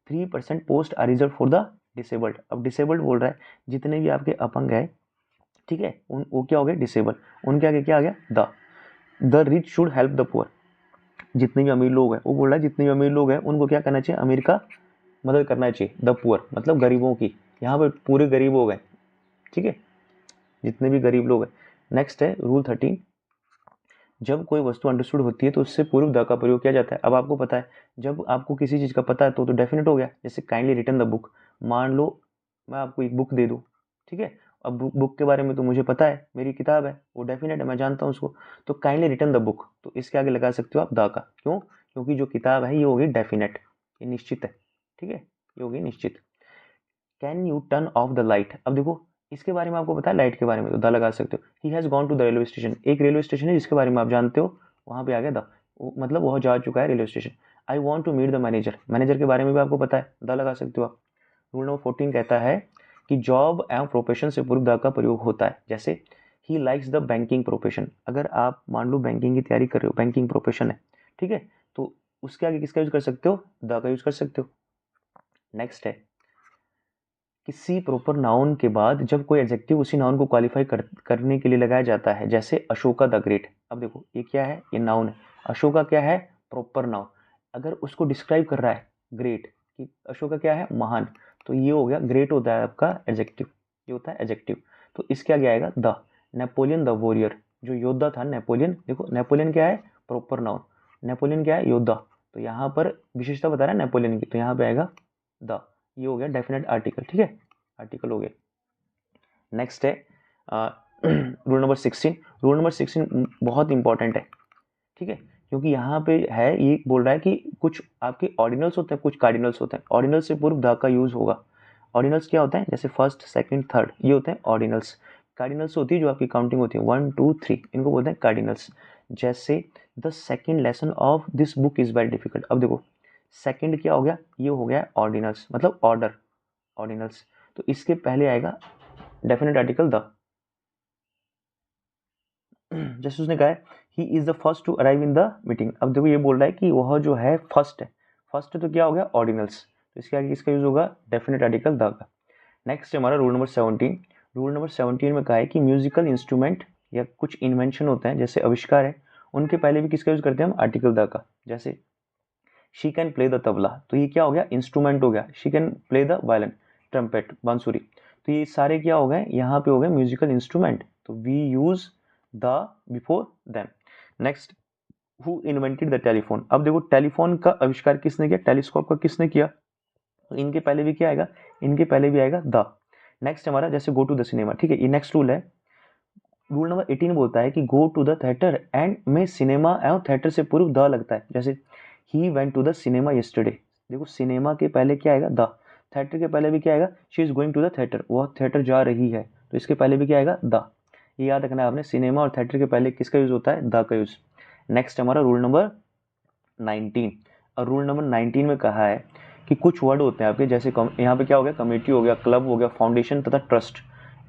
3% post are reserve for the disabled, अब डिसेबल्ड बोल रहा है जितने भी आपके अपंग है, ठीक है, उन वो क्या हो गए, डिसेबल, उनके आगे क्या आ गया, the rich should help the poor, जितने भी अमीर लोग हैं, वो बोल रहा है जितने भी अमीर लोग हैं उनको क्या करना चाहिए, अमीर का मदद करना चाहिए, द पुअर मतलब गरीबों की, यहाँ पे पूरे गरीब हो गए, ठीक है, जितने भी गरीब लोग हैं। नेक्स्ट है रूल 13, जब कोई वस्तु अंडरस्टूड होती है तो उससे पूर्व द का प्रयोग किया जाता है। अब आपको पता है जब आपको किसी चीज़ का पता है तो डेफिनेट हो गया, जैसे काइंडली रिटर्न द बुक, मान लो मैं आपको एक बुक दे दूँ, ठीक है, अब बुक के बारे में तो मुझे पता है, मेरी किताब है वो डेफिनेट है, मैं जानता हूँ उसको, तो काइंडली रिटर्न द बुक, तो इसके आगे लगा सकते हो आप द का, क्यों, क्योंकि जो किताब है ये होगी डेफिनेट, ये निश्चित है, ठीक है, ये होगी निश्चित। Can U turn off the light, अब देखो इसके बारे में आपको पता है, लाइट के बारे में तो द लगा सकते हो। He has gone to the railway station, एक रेलवे स्टेशन है जिसके बारे में आप जानते हो, वहाँ पे आ गया द, मतलब वह जा चुका है railway station. I want to meet the manager, manager के बारे में भी आपको पता है, द लगा सकते हो आप। रूल नंबर 14 कहता है कि जॉब एवं प्रोफेशन से पूर्व द का प्रयोग होता है, जैसे he likes the banking profession, अगर आप मान लो बैंकिंग की तैयारी कर रहे हो, बैंकिंग प्रोफेशन है, ठीक है, तो उसके आगे किसका यूज कर सकते हो, द का यूज कर सकते हो। नेक्स्ट है किसी प्रॉपर नाउन के बाद जब कोई एडजेक्टिव उसी नाउन को क्वालिफाई करने के लिए लगाया जाता है, जैसे अशोका द ग्रेट, अब देखो ये क्या है, ये नाउन है, अशोका क्या है, प्रॉपर नाउन, अगर उसको डिस्क्राइब कर रहा है ग्रेट कि अशोका क्या है, महान, तो ये हो गया ग्रेट होता है आपका एडजेक्टिव, ये होता है एडजेक्टिव, तो इसके आगे आएगा द। नेपोलियन द वॉरियर, जो योद्धा था नेपोलियन, देखो नेपोलियन क्या है, प्रॉपर नाउन, नेपोलियन क्या है, योद्धा, तो यहाँ पर विशेषता बता रहा है नेपोलियन की, तो यहाँ पे आएगा द, ये हो गया डेफिनेट आर्टिकल, ठीक है, आर्टिकल हो गया। नेक्स्ट है रूल नंबर 16, रूल नंबर 16 बहुत इंपॉर्टेंट है, ठीक है, क्योंकि यहाँ पे है ये बोल रहा है कि कुछ आपके ऑर्डिनल्स होते हैं, कुछ कार्डिनल्स होते हैं। ऑर्डिनल से पूर्व द का यूज होगा। ऑर्डिनल्स क्या होता है, जैसे फर्स्ट, सेकंड, थर्ड, ये होते हैं ऑर्डिनल्स। कार्डिनल्स होती है जो आपकी काउंटिंग होती है 1 2 3, इनको बोलते हैं कार्डिनल्स। जैसे the second lesson of this book is very difficult. अब देखो सेकंड क्या हो गया, ये हो गया ऑर्डिनल्स, मतलब ऑर्डर, ऑर्डिनल्स। तो इसके पहले आएगा डेफिनेट आर्टिकल द। जैसे उसने कहा है he is the first to arrive in the meeting. अब देखो ये बोल रहा है कि वह जो है फर्स्ट है, फर्स्ट तो क्या हो गया ऑर्डिनल्स, तो इसके आगे किसका यूज होगा, डेफिनेट आर्टिकल द का। नेक्स्ट हमारा रूल नंबर 17। रूल नंबर 17 में कहा है कि म्यूजिकल इंस्ट्रूमेंट या कुछ इन्वेंशन होते हैं जैसे आविष्कार है, उनके पहले भी किसका यूज करते हैं हम, आर्टिकल द का। जैसे she can play the tabla, तो ये क्या हो गया, इंस्ट्रूमेंट हो गया। She can play the violin, trumpet, बांसुरी, तो ये सारे क्या हो गए, यहाँ पे हो गए म्यूजिकल इंस्ट्रूमेंट, तो we use the before them. Next, who invented the telephone. अब देखो टेलीफोन का आविष्कार किसने किया, टेलीस्कोप का किसने किया, तो इनके पहले भी क्या आएगा, इनके पहले भी आएगा द। नेक्स्ट हमारा जैसे गो टू द सिनेमा, ठीक है, ये नेक्स्ट रूल है। रूल नंबर 18 बोलता है कि go to the theatre and में सिनेमा एवं थिएटर से पूर्व द लगता है। जैसे he went to the cinema yesterday, देखो सिनेमा के पहले क्या आएगा, द। थिएटर के पहले भी क्या आएगा, she is going to the theatre, वह थिएटर जा रही है, तो इसके पहले भी क्या आएगा, द। ये याद रखना है आपने, सिनेमा और थिएटर के पहले किसका यूज होता है, द का यूज। नेक्स्ट हमारा रूल नंबर 19। और रूल नंबर 19 में कहा है कि कुछ वर्ड होते हैं आपके, जैसे यहाँ पे क्या हो गया, कमेटी हो गया, क्लब हो गया, फाउंडेशन तथा ट्रस्ट,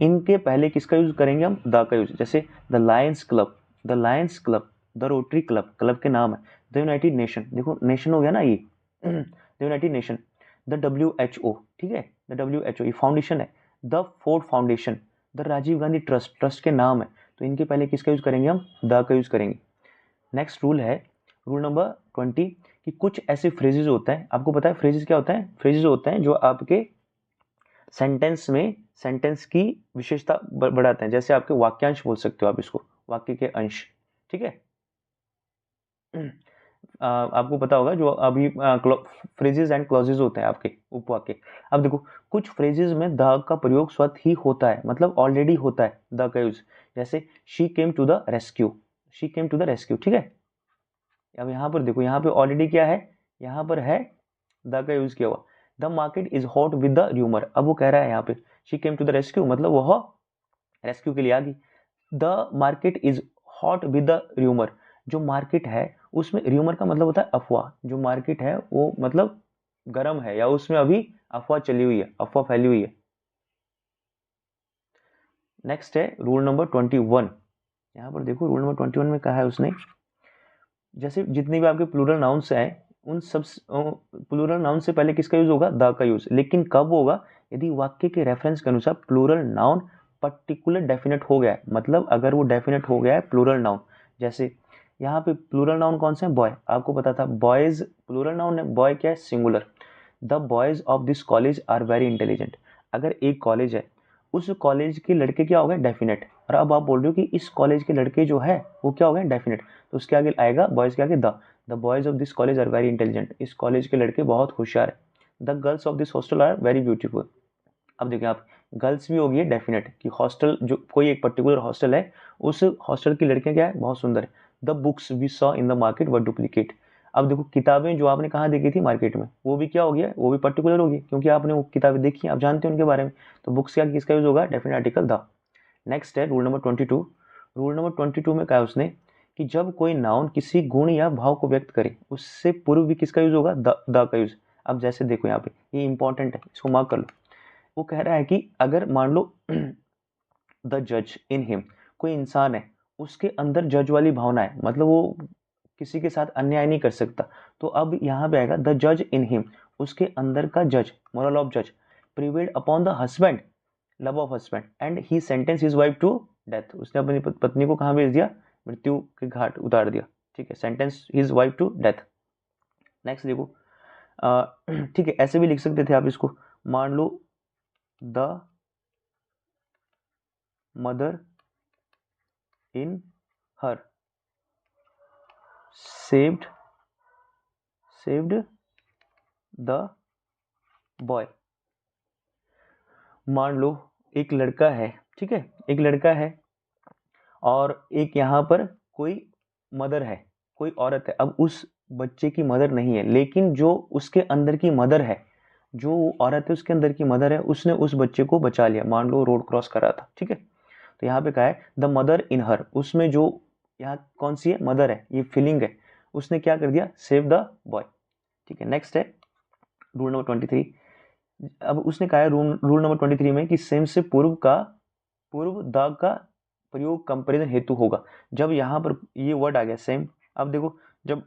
इनके पहले किसका यूज करेंगे हम, द का यूज। जैसे the lions club, the lions club, the rotary club, club के नाम है, द यूनाइटेड नेशन, देखो नेशन हो गया ना ये, the united nation, the WHO, ठीक है, द WHO ये फाउंडेशन है, the Ford foundation, the Rajiv Gandhi trust, trust के नाम है, तो इनके पहले किसका यूज करेंगे हम, द का यूज करेंगे। नेक्स्ट रूल है रूल नंबर 20 कि कुछ ऐसे फ्रेजेस होते हैं, आपको पता है फ्रेजेस क्या होता है, फ्रेजेस होते हैं जो आपके सेंटेंस में सेंटेंस की विशेषता बढ़ाते हैं। जैसे आपके वाक्यांश बोल सकते हो आप इसको, वाक्य के अंश, ठीक है। आपको पता होगा जो अभी फ्रेजेस एंड क्लॉजेज होते हैं आपके उपवाक्य। अब देखो कुछ फ्रेजेस में द का प्रयोग स्वतः ही होता है, मतलब ऑलरेडी होता है द का यूज। जैसे she came to the rescue, she came to the rescue, ठीक है। अब यहाँ पर देखो, यहाँ पे ऑलरेडी क्या है, यहाँ पर है द का यूज किया हुआ। The market is hot with the rumour, अब वो कह रहा है यहाँ पे she came to the rescue, मतलब वह रेस्क्यू के लिए आ गई। The market is hot with the rumour, जो मार्केट है उसमें, र्यूमर का मतलब होता है अफवाह, जो मार्केट है वो मतलब गर्म है या उसमें अभी अफवाह चली हुई है, अफवाह फैली हुई है। नेक्स्ट है रूल नंबर 21। यहाँ पर देखो रूल नंबर 21 में कहा है उसने, जैसे जितने भी आपके प्लूरल नाउन्स हैं उन सब प्लूरल नाउन से पहले किसका यूज होगा, द का यूज। लेकिन कब होगा, यदि वाक्य के रेफरेंस के अनुसार प्लूरल नाउन पर्टिकुलर डेफिनेट हो गया है, मतलब अगर वो डेफिनेट हो गया है प्लूरल नाउन। जैसे यहाँ पे प्लूरल नाउन कौन से हैं, बॉय, आपको पता था बॉयज प्लूरल नाउन है, बॉय क्या है, singular. The boys of this college are very intelligent, अगर एक कॉलेज है उस कॉलेज के लड़के क्या हो गए, डेफिनेट। और अब आप बोल रहे हो कि इस कॉलेज के लड़के जो है वो क्या हो गए, डेफिनेट, तो उसके आगे आएगा बॉयज के आगे the boys of this college are very intelligent, इस कॉलेज के लड़के बहुत होशियार है। The girls of this hostel are very beautiful. अब देखिए आप, गर्ल्स भी होगी डेफिनेट कि हॉस्टल जो कोई एक पर्टिकुलर हॉस्टल है, उस हॉस्टल की लड़कियां क्या है, बहुत सुंदर है। The books we saw in the market were duplicate, अब देखो किताबें जो आपने कहाँ देखी थी मार्केट में, वो भी क्या हो गया, वो भी पर्टिकुलर होगी क्योंकि आपने वो किताबें देखी, आप जानते हैं उनके बारे में। तो बुक्स का किसका यूज होगा, डेफिनेट आर्टिकल द। नेक्स्ट है रूल नंबर 22। रूल नंबर 22 में कहा है उसने कि जब कोई नाउन किसी गुण या भाव को व्यक्त करे उससे पूर्व भी किसका यूज होगा, द का यूज। अब जैसे देखो यहाँ पे ये इंपॉर्टेंट है, इसको मार्क कर लो। वो कह रहा है कि अगर मान लो द जज इन हिम, कोई इंसान है उसके अंदर जज वाली भावना है, मतलब वो किसी के साथ अन्याय नहीं कर सकता, तो अब यहाँ पे आएगा द जज इन हिम, उसके अंदर का जज, मोरल ऑफ जज, prevailed upon the husband, love of husband and he sentence his wife to death, उसने अपनी पत्नी को कहाँ भेज दिया, मृत्यु के घाट उतार दिया, ठीक है, sentence his wife to death. Next देखो ठीक है, ऐसे भी लिख सकते थे आप इसको, मान लो the mother in her saved the boy. मान लो एक लड़का है, ठीक है, एक लड़का है और एक यहाँ पर कोई मदर है, कोई औरत है, अब उस बच्चे की मदर नहीं है, लेकिन जो उसके अंदर की मदर है, जो औरत है उसके अंदर की मदर है, उसने उस बच्चे को बचा लिया, मान लो रोड क्रॉस कर रहा था, ठीक है। तो यहाँ पे कहा है द मदर इन हर, उसमें जो यहाँ कौन सी है, मदर है, ये फीलिंग है, उसने क्या कर दिया, सेव द बॉय, ठीक है। नेक्स्ट है रूल नंबर 23। अब उसने कहा है रूल नंबर 23 में कि सेम से पूर्व द का प्रयोग कंपेरिजन हेतु होगा। जब यहाँ पर ये वर्ड आ गया सेम, अब देखो जब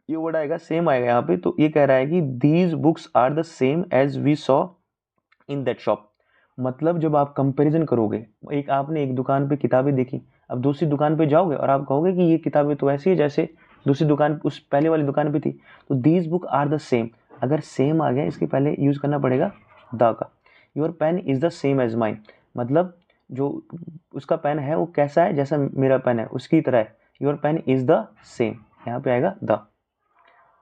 ये वर्ड आएगा सेम आएगा यहाँ पे, तो ये कह रहा है कि these books are the same as we saw in that shop. मतलब जब आप कंपैरिजन करोगे, एक आपने एक दुकान पे किताबें देखी, अब दूसरी दुकान पे जाओगे और आप कहोगे कि ये किताबें तो ऐसी है जैसे दूसरी दुकान उस पहले वाली दुकान पे थी, तो these book are the same, अगर सेम आ गया इसके पहले यूज करना पड़ेगा द का। Your pen is the same as mine, मतलब जो उसका पेन है वो कैसा है, जैसा मेरा पेन है उसकी तरह है, your pen is the same, यहाँ पे आएगा द।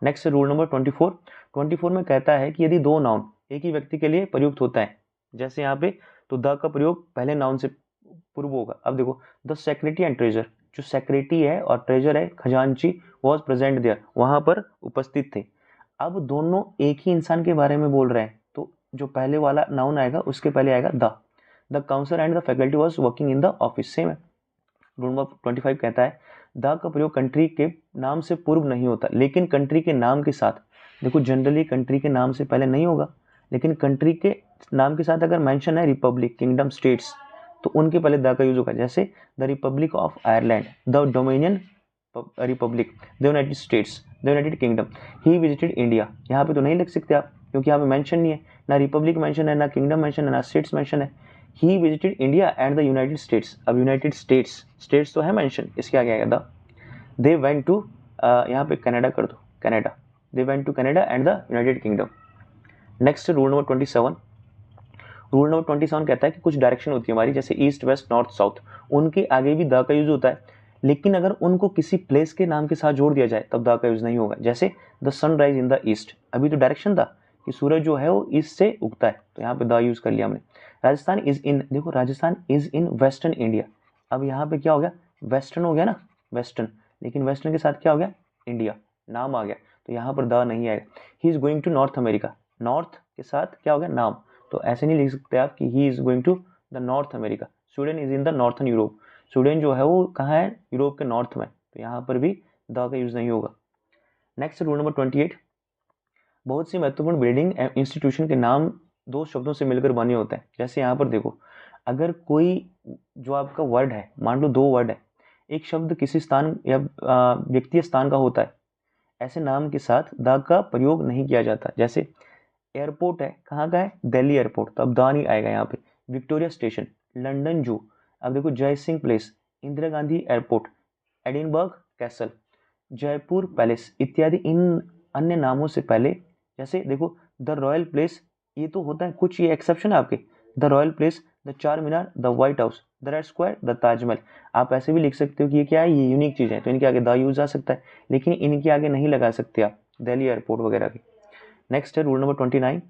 नेक्स्ट रूल नंबर 24 में कहता है कि यदि दो नाउन एक ही व्यक्ति के लिए प्रयुक्त होता है, जैसे यहाँ पे, तो द का प्रयोग पहले नाउन से पूर्व होगा। अब देखो द सेक्रेटरी एंड ट्रेजर, जो सेक्रेटरी है और ट्रेजर है खजांची, वॉज प्रेजेंट देयर, वहां पर उपस्थित थे। अब दोनों एक ही इंसान के बारे में बोल रहे हैं, तो जो पहले वाला नाउन आएगा उसके पहले आएगा the counsellor and the faculty was working in the office, same है। रूल नंबर 25 कहता है द का प्रयोग कंट्री के नाम से पूर्व नहीं होता, लेकिन कंट्री के नाम के साथ। देखो जनरली कंट्री के नाम से पहले नहीं होगा, लेकिन कंट्री के नाम के साथ अगर मेंशन है रिपब्लिक, किंगडम, स्टेट्स, तो उनके पहले द का यूज होगा। जैसे the Republic of Ireland, the dominion Republic, the United states, the United kingdom, he visited India. यहाँ पे तो नहीं लिख सकते आप, क्योंकि यहाँ पे मेंशन नहीं है, ना रिपब्लिक मेंशन है, ना किंगडम मेंशन है, ना स्टेट्स मेंशन है। He visited India and the United states, अब यूनाइटेड स्टेट्स तो है मेंशन, इसके आगे आएगा द। दे वेंट टू, यहाँ पे कनाडा कर दो, Canada, they went to Canada and the United Kingdom. Next rule number 27। Rule number 27 कहता है कि कुछ डायरेक्शन होती है हमारी, जैसे ईस्ट, वेस्ट, नॉर्थ, साउथ, उनके आगे भी द का यूज होता है, लेकिन अगर उनको किसी प्लेस के नाम के साथ जोड़ दिया जाए तब द का यूज नहीं होगा। जैसे the sunrise in the east, अभी तो डायरेक्शन था कि सूरज जो है वो ईस्ट से उगता है, तो यहाँ पे द यूज कर लिया हमने। राजस्थान इज इन, देखो Rajasthan is in western India, अब यहाँ पे क्या हो गया, वेस्टर्न हो गया ना, वेस्टर्न, लेकिन वेस्टर्न के साथ क्या हो गया, इंडिया नाम आ गया, तो यहाँ पर द नहीं आएगा। He is going to North America, north के साथ क्या हो गया, नाम, तो ऐसे नहीं लिख सकते आप कि he is going to the North America. Sweden is in the northern Europe, Sweden जो है वो कहाँ है, यूरोप के नॉर्थ में, तो यहाँ पर भी द का यूज नहीं होगा। Next rule number 28। बहुत सी महत्वपूर्ण बिल्डिंग इंस्टीट्यूशन के नाम दो शब्दों से मिलकर बने होते हैं। जैसे यहाँ पर देखो, अगर कोई जो आपका वर्ड है, मान लो दो वर्ड है, एक शब्द किसी स्थान या व्यक्ति स्थान का होता है, ऐसे नाम के साथ द का प्रयोग नहीं किया जाता। जैसे एयरपोर्ट है, कहाँ का है, दिल्ली एयरपोर्ट, तो अब द नहीं आएगा यहाँ पे। विक्टोरिया स्टेशन, लंदन जू, अब देखो जय Singh place, Indira Gandhi airport, Edinburgh castle, Jaipur palace इत्यादि इन अन्य नामों से पहले, जैसे देखो द रॉयल प्लेस, ये तो होता है, कुछ ये एक्सेप्शन है आपके, the royal place, the Charminar, the White House, the Red Square, the Taj Mahal. आप ऐसे भी लिख सकते हो कि ये क्या है, ये यूनिक चीज़ है, तो इनके आगे द यूज आ सकता है, लेकिन इनके आगे नहीं लगा सकते आप दिल्ली एयरपोर्ट वगैरह के। नेक्स्ट है रूल नंबर 29।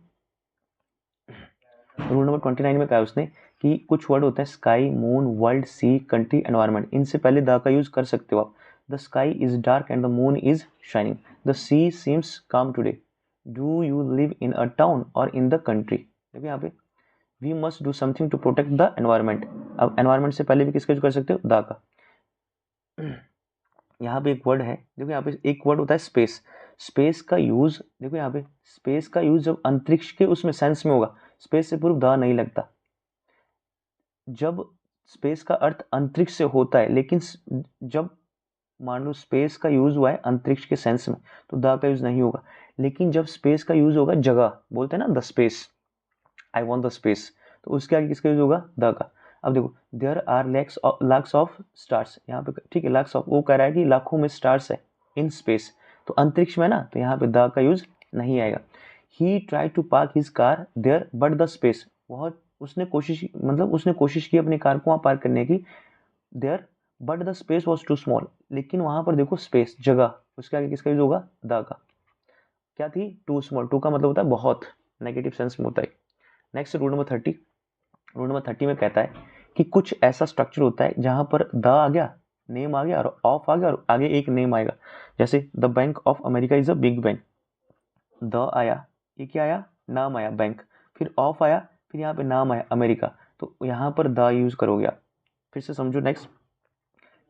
रूल नंबर 29 में कहा है उसने कि कुछ वर्ड होते हैं sky, moon, world, sea, country, environment, इनसे पहले द का यूज कर सकते हो आप। The sky is dark and the moon is shining, the sea seems calm today, do you live in a town or in the country. देखो यहाँ पे we must do something to protect the environment, अब environment से पहले भी किसका use कर सकते हो, द का। यहाँ पे एक वर्ड है, देखो यहाँ पे एक वर्ड होता है स्पेस, स्पेस का यूज, देखो यहाँ पे स्पेस का यूज जब अंतरिक्ष के उसमें सेंस में होगा, स्पेस से पूर्व द नहीं लगता। जब स्पेस का अर्थ अंतरिक्ष से होता है, लेकिन जब मान लो स्पेस का यूज हुआ है अंतरिक्ष के सेंस में, तो द का यूज नहीं होगा। लेकिन जब स्पेस का यूज होगा, जगह बोलते हैं ना, the space, I want the space, तो उसके आगे किसका यूज होगा, द का। अब देखो there are lakhs of stars, यहाँ पे ठीक है, लाख्स ऑफ, वो कह रहा है कि लाखों में स्टार्स है इन स्पेस, तो अंतरिक्ष में ना, तो यहाँ पे द का यूज नहीं आएगा। He try to park his car there but the space, बहुत उसने कोशिश की अपनी कार को वहाँ पार्क करने की, there but the space was too small, लेकिन वहाँ पर देखो स्पेस, जगह, उसके आगे किसका यूज होगा, द का। क्या थी, टू स्मॉल, टू का मतलब होता है बहुत, नेगेटिव सेंस में होता है। Next rule number 30। Rule number 30 में कहता है कि कुछ ऐसा स्ट्रक्चर होता है जहां पर द आ गया नेम आ गया और ऑफ आ गया और आगे एक नेम आएगा, जैसे the bank of America is a big bank, the आया, ये क्या आया, नाम आया बैंक, फिर ऑफ आया, फिर यहाँ पे नाम आया अमेरिका, तो यहाँ पर द यूज करोगे आप। फिर से समझो। नेक्स्ट,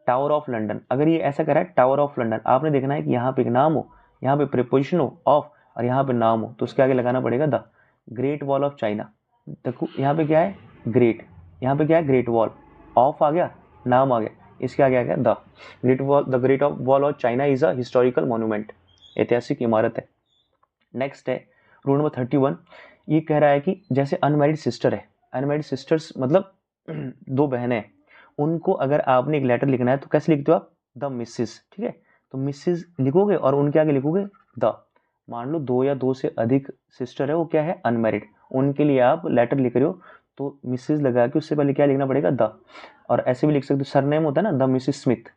टावर ऑफ लंदन, अगर ये ऐसा करा है टावर ऑफ लंदन, आपने देखना है कि यहाँ पे एक नाम हो, यहाँ पे प्रीपोजिशन हो ऑफ और यहाँ पे नाम हो, तो उसके आगे लगाना पड़ेगा the. Great wall of China, देखो यहाँ पे क्या है ग्रेट, यहाँ पे क्या है ग्रेट वॉल, ऑफ आ गया, नाम आ गया, इसके आगे आ गया the. Great wall, the great wall of China is a historical monument, ऐतिहासिक इमारत है। नेक्स्ट है रूल नंबर 31, ये कह रहा है कि जैसे अनमैरिड सिस्टर है, अनमैरिड सिस्टर्स मतलब दो बहनें हैं, उनको अगर आपने एक लेटर लिखना है तो कैसे लिखते हो आप, द मिसेस, ठीक है, तो मिसेस लिखोगे और उनके आगे लिखोगे द। मान लो दो या दो से अधिक सिस्टर है, वो क्या है अनमैरिड, उनके लिए आप लेटर लिख रहे हो तो मिसेस लगा के उससे पहले क्या लिखना पड़ेगा द। और ऐसे भी लिख सकते हो, सरनेम होता है ना द मिसेस स्मिथ,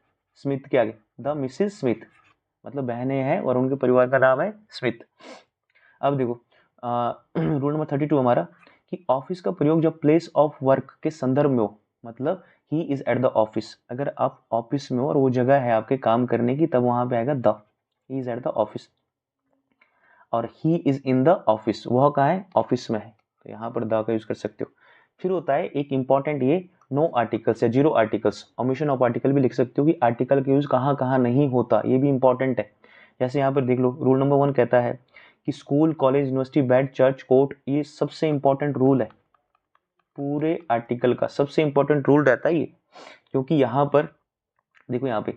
स्मिथ के आगे द मिसेस स्मिथ, मतलब बहनें हैं और उनके परिवार का नाम है स्मिथ। अब देखो रूल नंबर 32 हमारा, कि ऑफिस का प्रयोग जब प्लेस ऑफ वर्क के संदर्भ में हो, मतलब ही इज एट द ऑफिस, अगर आप ऑफिस में हो और वो जगह है आपके काम करने की, तब वहां पे आएगा the, he is at the office. और he is in the office, वह कहाँ है ऑफिस में है, तो यहाँ पर द का यूज कर सकते हो। फिर होता है एक इंपॉर्टेंट ये नो आर्टिकल्स या zero articles, omission of article भी लिख सकते हो कि आर्टिकल का यूज कहाँ कहाँ नहीं होता, ये भी इंपॉर्टेंट है। जैसे यहाँ पर देख लो रूल नंबर 1 कहता है कि school college university bad church court, ये सबसे इंपॉर्टेंट रूल है, पूरे आर्टिकल का सबसे इंपॉर्टेंट रूल रहता है ये, क्योंकि यहाँ पर देखो यहाँ पे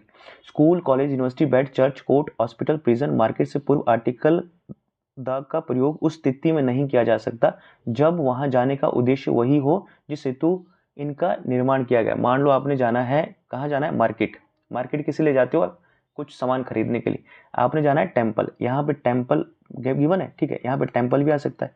school college university bad church court hospital prison market से पूर्व आर्टिकल द का प्रयोग उस स्थिति में नहीं किया जा सकता जब वहां जाने का उद्देश्य वही हो जिस हेतु इनका निर्माण किया गया। मान लो आपने जाना है, कहाँ जाना है मार्केट, मार्केट किस लिए जाते हो आप, कुछ सामान खरीदने के लिए, आपने जाना है टेम्पल, यहाँ पे टेम्पल गिवन है, ठीक है, यहाँ पे टेम्पल भी आ सकता है।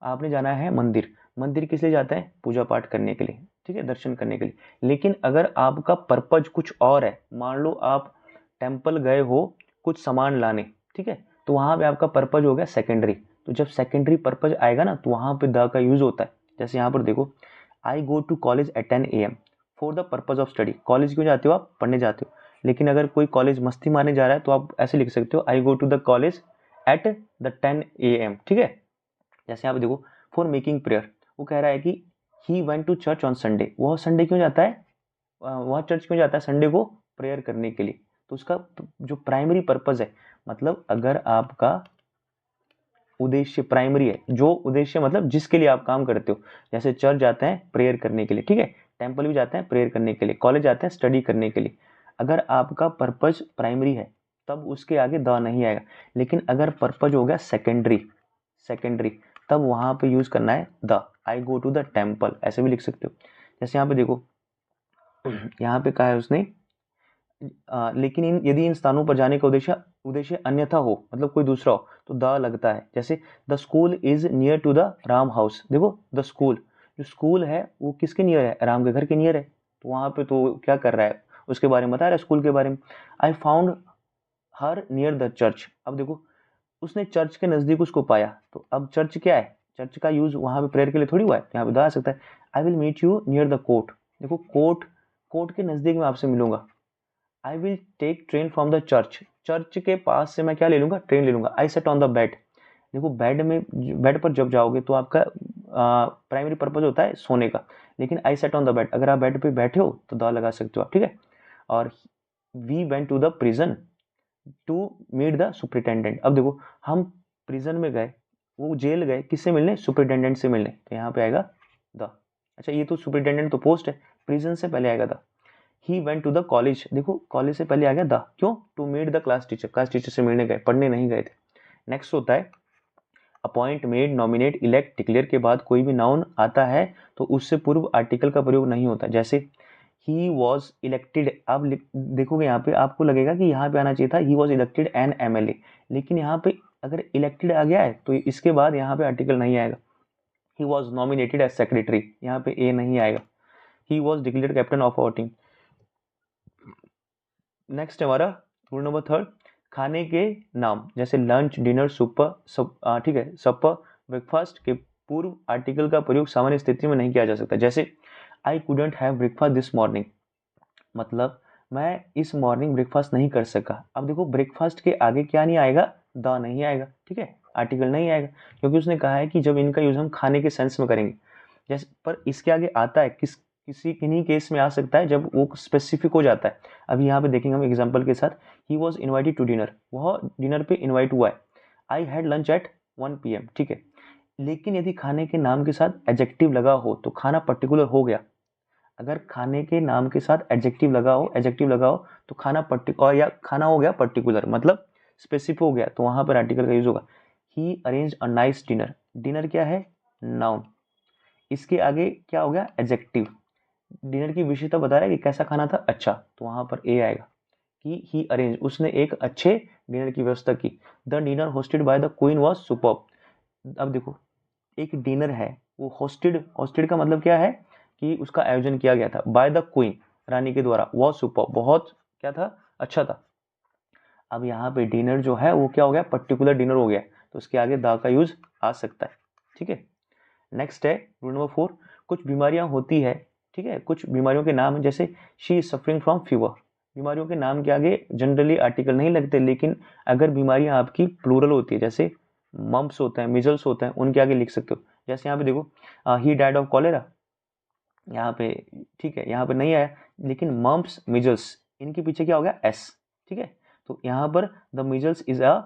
आपने जाना है मंदिर, मंदिर किस लिए जाते हैं, पूजा पाठ करने के लिए, ठीक है, दर्शन करने के लिए। लेकिन अगर आपका पर्पज कुछ और है, मान लो आप टेम्पल गए हो कुछ सामान लाने, ठीक है, तो वहां पे आपका पर्पज हो गया सेकेंडरी, तो जब सेकेंडरी पर्पज आएगा ना तो वहां पे द का यूज होता है। जैसे यहाँ पर देखो, I go to college at 10 AM for the purpose of study, college क्यों जाते हो आप, पढ़ने जाते हो। लेकिन अगर कोई कॉलेज मस्ती मारने जा रहा है तो आप ऐसे लिख सकते हो I go to the college at the 10 AM, ठीक है। जैसे यहाँ पे देखो फॉर मेकिंग प्रेयर, वो कह रहा है कि he went to church on Sunday, वह संडे क्यों जाता है, वह चर्च क्यों जाता है संडे को, प्रेयर करने के लिए। तो उसका जो प्राइमरी पर्पज है, मतलब अगर आपका उद्देश्य प्राइमरी है, जो उद्देश्य मतलब जिसके लिए आप काम करते हो, जैसे चर्च जाते हैं प्रेयर करने के लिए, ठीक है, टेम्पल भी जाते हैं प्रेयर करने के लिए, कॉलेज जाते हैं स्टडी करने के लिए, अगर आपका पर्पज प्राइमरी है तब उसके आगे द नहीं आएगा। लेकिन अगर पर्पज हो गया सेकेंडरी, सेकेंडरी तब वहां पे यूज करना है the, I go to the temple, ऐसे भी लिख सकते हो। जैसे यहाँ पे देखो यहाँ पे कहा है उसने लेकिन यदि इन स्थानों पर जाने का उद्देश्य उद्देश्य अन्यथा हो, मतलब कोई दूसरा हो, तो द लगता है। जैसे the school is near to the Ram house, देखो द स्कूल, जो स्कूल है वो किसके नियर है, राम के घर के नियर है, तो वहां पे तो क्या कर रहा है, उसके बारे में बता रहा है, स्कूल के बारे में। I found her near the church, अब देखो उसने चर्च के नजदीक उसको पाया, तो अब चर्च क्या है, चर्च का यूज वहां पे प्रेयर के लिए थोड़ी हुआ है, यहाँ पे आ सकता है I will meet you near the court, देखो कोर्ट, कोर्ट के नजदीक में आपसे मिलूंगा। I will take train from the church, church के पास से मैं क्या ले लूंगा, ट्रेन ले लूंगा। आई सेट ऑन द बेड, देखो बेड में, बेड पर जब जाओगे तो आपका प्राइमरी पर्पज होता है सोने का, लेकिन आई सेट ऑन द बेड, अगर आप बेड पे बैठे हो तो द लगा सकते हो आप, ठीक है। और we went to the prison to meet the superintendent, अब देखो हम प्रिजन में गए, वो जेल गए किससे मिलने, सुपरिटेंडेंट से मिलने, तो यहाँ पे आएगा द। अच्छा ये तो सुपरिटेंडेंट तो पोस्ट है, प्रिजन से पहले आएगा the. He went to the college, देखो कॉलेज से पहले आ गया द, क्यों, to meet the class teacher, class teacher से मिलने गए, पढ़ने नहीं गए थे। नेक्स्ट होता है appoint, made, nominate, elect, declare के बाद कोई भी नाउन आता है तो उससे पूर्व आर्टिकल का प्रयोग नहीं होता। जैसे ही वॉज इलेक्टेड, आप देखोगे यहाँ पे आपको लगेगा कि यहाँ पे आना चाहिए था he was elected an MLA, लेकिन यहाँ पे अगर इलेक्टेड आ गया है तो इसके बाद यहाँ पे आर्टिकल नहीं आएगा। He was nominated as secretary, यहाँ पे ए नहीं आएगा। He was declared captain of our team. नेक्स्ट हमारा रूल नंबर 3, खाने के नाम, जैसे लंच, डिनर, सुपर, सब, ठीक है, सपर, ब्रेकफास्ट के पूर्व आर्टिकल का प्रयोग सामान्य स्थिति में नहीं किया जा सकता। जैसे I couldn't have breakfast this morning, मतलब मैं इस मॉर्निंग ब्रेकफास्ट नहीं कर सका। अब देखो ब्रेकफास्ट के आगे क्या नहीं आएगा, द नहीं आएगा, ठीक है, आर्टिकल नहीं आएगा, क्योंकि उसने कहा है कि जब इनका यूज हम खाने के सेंस में करेंगे। जैसे पर इसके आगे आता है किन्हीं केस में आ सकता है जब वो स्पेसिफिक हो जाता है। अभी यहाँ पे देखेंगे हम एग्जाम्पल के साथ, he was invited to dinner, वह डिनर पे इन्वाइट हुआ है। I had lunch at 1 PM, ठीक है। लेकिन यदि खाने के नाम के साथ एडजेक्टिव लगा हो तो खाना पर्टिकुलर हो गया। अगर खाने के नाम के साथ एडजेक्टिव लगा हो तो खाना पर्टिकुलर या खाना हो गया पर्टिकुलर, मतलब स्पेसिफिक हो गया, तो वहां पर आर्टिकल का यूज होगा। He arrange a nice dinner, dinner क्या है, नाउन, इसके आगे क्या हो गया, एडजेक्टिव। डिनर की विशेषता बता रहा है कि कैसा खाना था, अच्छा, तो वहां पर ए आएगा कि ही अरेंज, उसने एक अच्छे डिनर की व्यवस्था की। The dinner hosted by the queen was superb. अब देखो एक डिनर है, वो होस्टेड, होस्टेड का मतलब क्या है कि उसका आयोजन किया गया था, बाय द क्वीन, रानी के द्वारा, वॉज सुपर्ब, बहुत क्या था, अच्छा था। अब यहाँ पे डिनर जो है वो क्या हो गया, पर्टिकुलर डिनर हो गया, तो उसके आगे द का यूज आ सकता है, ठीक है। नेक्स्ट है रूल नंबर 4, कुछ बीमारियां होती है, ठीक है, कुछ बीमारियों के नाम जैसे she is suffering from fever. बीमारियों के नाम के आगे जनरली आर्टिकल नहीं लगते, लेकिन अगर बीमारियां आपकी प्लूरल होती है, जैसे मम्प्स होते हैं, मिजल्स होते हैं, उनके आगे लिख सकते हो। जैसे यहाँ पे देखो ही डाइड ऑफ कॉलेरा, यहाँ पे ठीक है, यहाँ पे नहीं आया, लेकिन मम्प्स मिजल्स इनके पीछे क्या हो गया, एस, ठीक है। तो यहाँ पर the measles is a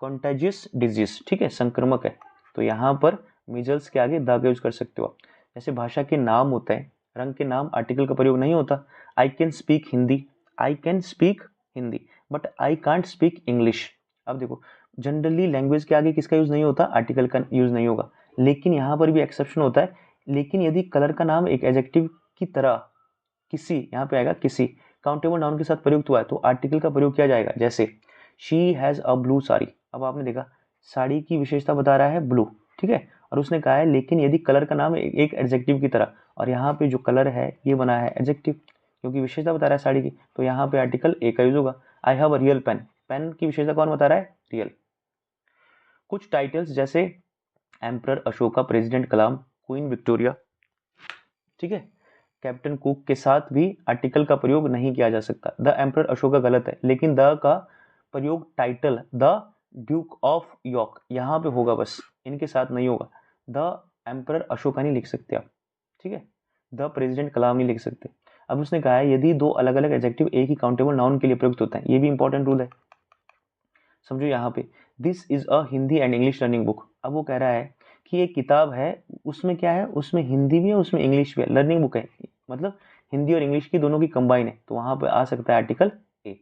contagious disease, ठीक है, संक्रमक है, तो यहाँ पर मिजल्स के आगे द का यूज कर सकते हो आप। जैसे भाषा के नाम होते हैं, रंग के नाम आर्टिकल का प्रयोग नहीं होता। I can speak Hindi, I can speak Hindi, but I can't speak English. अब देखो जनरली लैंग्वेज के आगे किसका यूज नहीं होता, आर्टिकल का यूज नहीं होगा, लेकिन यहाँ पर भी एक्सेप्शन होता है। लेकिन यदि कलर का नाम एक एडजेक्टिव की तरह किसी, यहाँ पे आएगा किसी काउंटेबल नाउन के साथ प्रयुक्त हुआ है तो आर्टिकल का प्रयोग किया जाएगा। जैसे she has a blue sari, अब आपने देखा साड़ी की विशेषता बता रहा है ब्लू, ठीक है, और उसने कहा है लेकिन यदि कलर का नाम एक एडजेक्टिव की तरह, और यहाँ पे जो कलर है ये बना है एडजेक्टिव, क्योंकि विशेषता बता रहा है साड़ी की, तो यहाँ पे आर्टिकल ए का यूज होगा। I have a real pen, pen की विशेषता कौन बता रहा है, रियल। कुछ टाइटल्स जैसे एम्परर अशोका, प्रेसिडेंट कलाम, क्वीन विक्टोरिया, ठीक है, कैप्टन कुक के साथ भी आर्टिकल का प्रयोग नहीं किया जा सकता। द एम्परर अशोका गलत है, लेकिन द का प्रयोग title the Duke of York यहाँ पे होगा, बस इनके साथ नहीं होगा। द एम्परर अशोका नहीं लिख सकते आप, ठीक है, द प्रेसिडेंट कलाम नहीं लिख सकते। अब उसने कहा है यदि दो अलग अलग एडजेक्टिव एक ही काउंटेबल नाउन के लिए प्रयुक्त होते हैं, ये भी इंपॉर्टेंट रूल है, समझो। यहाँ पे this is a Hindi and English learning book, अब वो कह रहा है कि एक किताब है, उसमें क्या है, उसमें हिंदी भी है, उसमें इंग्लिश भी है, लर्निंग बुक है, मतलब हिंदी और इंग्लिश की दोनों की कंबाइन है, तो वहां पर आ सकता है article a.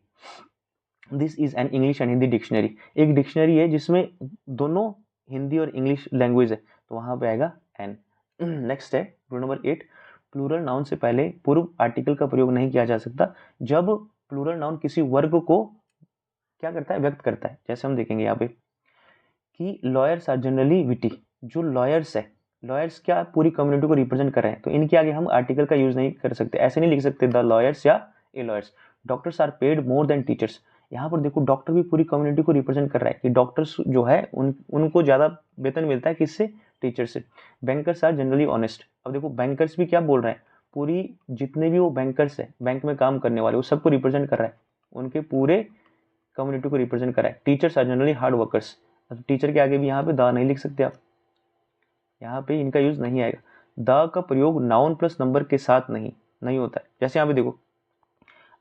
This is an English and Hindi dictionary, एक डिक्शनरी है जिसमें दोनों हिंदी और इंग्लिश लैंग्वेज है, तो वहां पे आएगा एन। नेक्स्ट है रूल नंबर 8, प्लूरल नाउन से पहले पूर्व आर्टिकल का प्रयोग नहीं किया जा सकता जब प्लूरल नाउन किसी वर्ग को क्या करता है, व्यक्त करता है। जैसे हम देखेंगे यहाँ पे कि लॉयर्स आर जनरली विटी, जो लॉयर्स है, लॉयर्स क्या पूरी कम्युनिटी को रिप्रेजेंट कर रहे हैं, तो इनके आगे हम आर्टिकल का यूज नहीं कर सकते, ऐसे नहीं लिख सकते द लॉयर्स या a lawyers. Doctors are paid more than teachers, यहाँ पर देखो डॉक्टर भी पूरी कम्युनिटी को रिप्रेजेंट कर रहा है कि डॉक्टर्स जो है उनको ज्यादा वेतन मिलता है किससे, टीचर से। बैंकर्स आर जनरली ऑनेस्ट, अब देखो बैंकर्स भी क्या बोल रहे हैं, पूरी जितने भी वो बैंकर्स है, बैंक में काम करने वाले, वो सबको रिप्रेजेंट कर रहा है, उनके पूरे कम्युनिटी को रिप्रेजेंट करा है। Teachers are generally hard workers, teacher के आगे भी यहाँ पे द नहीं लिख सकते आप, यहाँ पे इनका यूज नहीं आएगा। द का प्रयोग नाउन प्लस नंबर के साथ नहीं होता है। जैसे यहाँ पे देखो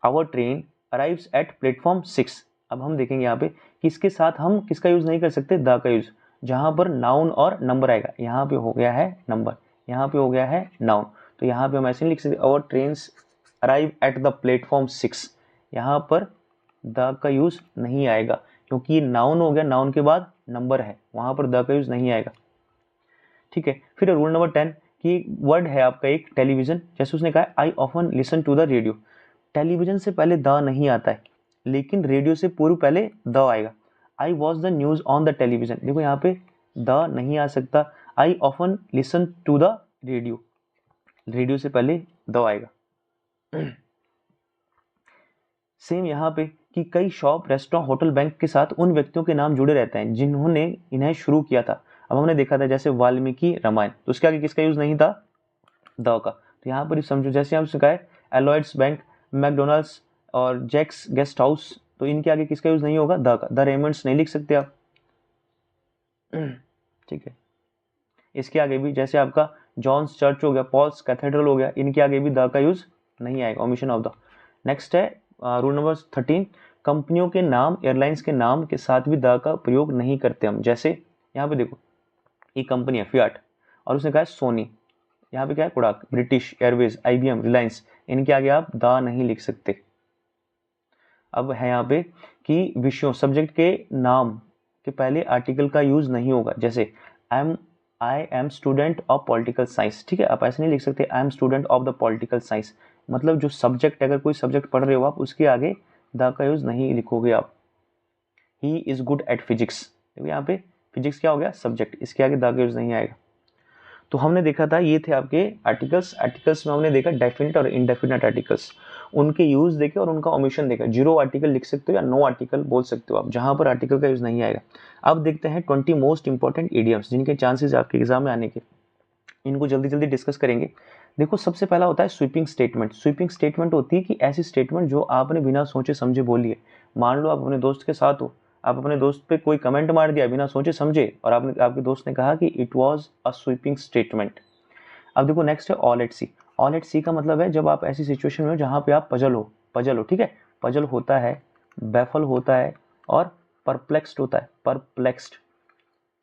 our train arrives at platform 6, अब हम देखेंगे यहाँ पे किसके साथ हम किसका यूज नहीं कर सकते, द का यूज, जहां पर नाउन और नंबर आएगा, यहाँ पे हो गया है नंबर, यहाँ पे हो गया है नाउन, तो यहाँ पे हम ऐसे नहीं लिख सकते our train arrive at the platform 6, यहाँ पर द का यूज नहीं आएगा, क्योंकि ये नाउन हो गया, नाउन के बाद नंबर है, वहां पर द का यूज नहीं आएगा, ठीक है। फिर रूल नंबर 10 कि वर्ड है आपका एक टेलीविजन, जैसे उसने कहा I often listen to the radio, television से पहले द नहीं आता है, लेकिन रेडियो से पूर्व पहले द आएगा। I watch the news on the television, देखो यहाँ पे द नहीं आ सकता, I often listen to the radio, radio से पहले द आएगा। सेम यहाँ पे कि कई शॉप, रेस्टोरेंट, होटल, बैंक के साथ उन व्यक्तियों के नाम जुड़े रहते हैं जिन्होंने इन्हें शुरू किया था। अब हमने देखा था जैसे वाल्मीकि रामायण, तो उसके आगे किसका यूज नहीं था, द का, तो यहाँ पर समझो जैसे हम सिखाए एलॉयड्स बैंक मैकडोनल्ड्स और जैक्स गेस्ट हाउस, तो इनके आगे किसका यूज नहीं होगा, द का। द रेमंड्स नहीं लिख सकते आप, ठीक है। इसके आगे भी जैसे आपका जॉन्स चर्च हो गया, पॉल्स कैथेड्रल हो गया, इनके आगे भी द का यूज नहीं आएगा, ओमिशन ऑफ द। नेक्स्ट है रूल नंबर 13, कंपनियों के नाम, एयरलाइंस के नाम के साथ भी द का प्रयोग नहीं करते हम। जैसे यहाँ पे देखो, ये कंपनी है फियाट और उसने कहा है सोनी, यहाँ पे क्या है कोडाक, ब्रिटिश एयरवेज, IBM, रिलायंस, इनके आगे आप द नहीं लिख सकते। अब है यहाँ पे कि विषयों, सब्जेक्ट के नाम के पहले आर्टिकल का यूज नहीं होगा। जैसे I am student of political science, ठीक है, आप ऐसे नहीं लिख सकते I am student of the political science, मतलब जो सब्जेक्ट, अगर कोई सब्जेक्ट पढ़ रहे हो आप, उसके आगे द का यूज नहीं लिखोगे आप। He is good at physics, देखो यहाँ पे फिजिक्स क्या हो गया, सब्जेक्ट, इसके आगे द का यूज नहीं आएगा। तो हमने देखा था, ये थे आपके आर्टिकल्स। आर्टिकल्स में हमने देखा डेफिनेट और इनडेफिनेट आर्टिकल्स, उनके यूज देखे और उनका ओमिशन देखा। 0 आर्टिकल लिख सकते हो या नो आर्टिकल बोल सकते हो आप, जहां पर आर्टिकल का यूज नहीं आएगा। अब देखते हैं 20 मोस्ट इंपॉर्टेंट इडियम्स जिनके चांसेस आपके एग्जाम में आने के, इनको जल्दी जल्दी डिस्कस करेंगे। देखो, सबसे पहला होता है स्वीपिंग स्टेटमेंट। स्वीपिंग स्टेटमेंट होती है कि ऐसी स्टेटमेंट जो आपने बिना सोचे समझे बोली है। मान लो आप अपने दोस्त के साथ हो, आप अपने दोस्त पे कोई कमेंट मार दिया बिना सोचे समझे, और आपके दोस्त ने कहा कि it was a sweeping statement. अब देखो नेक्स्ट है all at sea. All at sea का मतलब है जब आप ऐसी सिचुएशन में हो जहां पे आप पजल हो, ठीक है। पजल होता है, बैफल होता है और परप्लेक्स्ड होता है, परप्लेक्स्ड,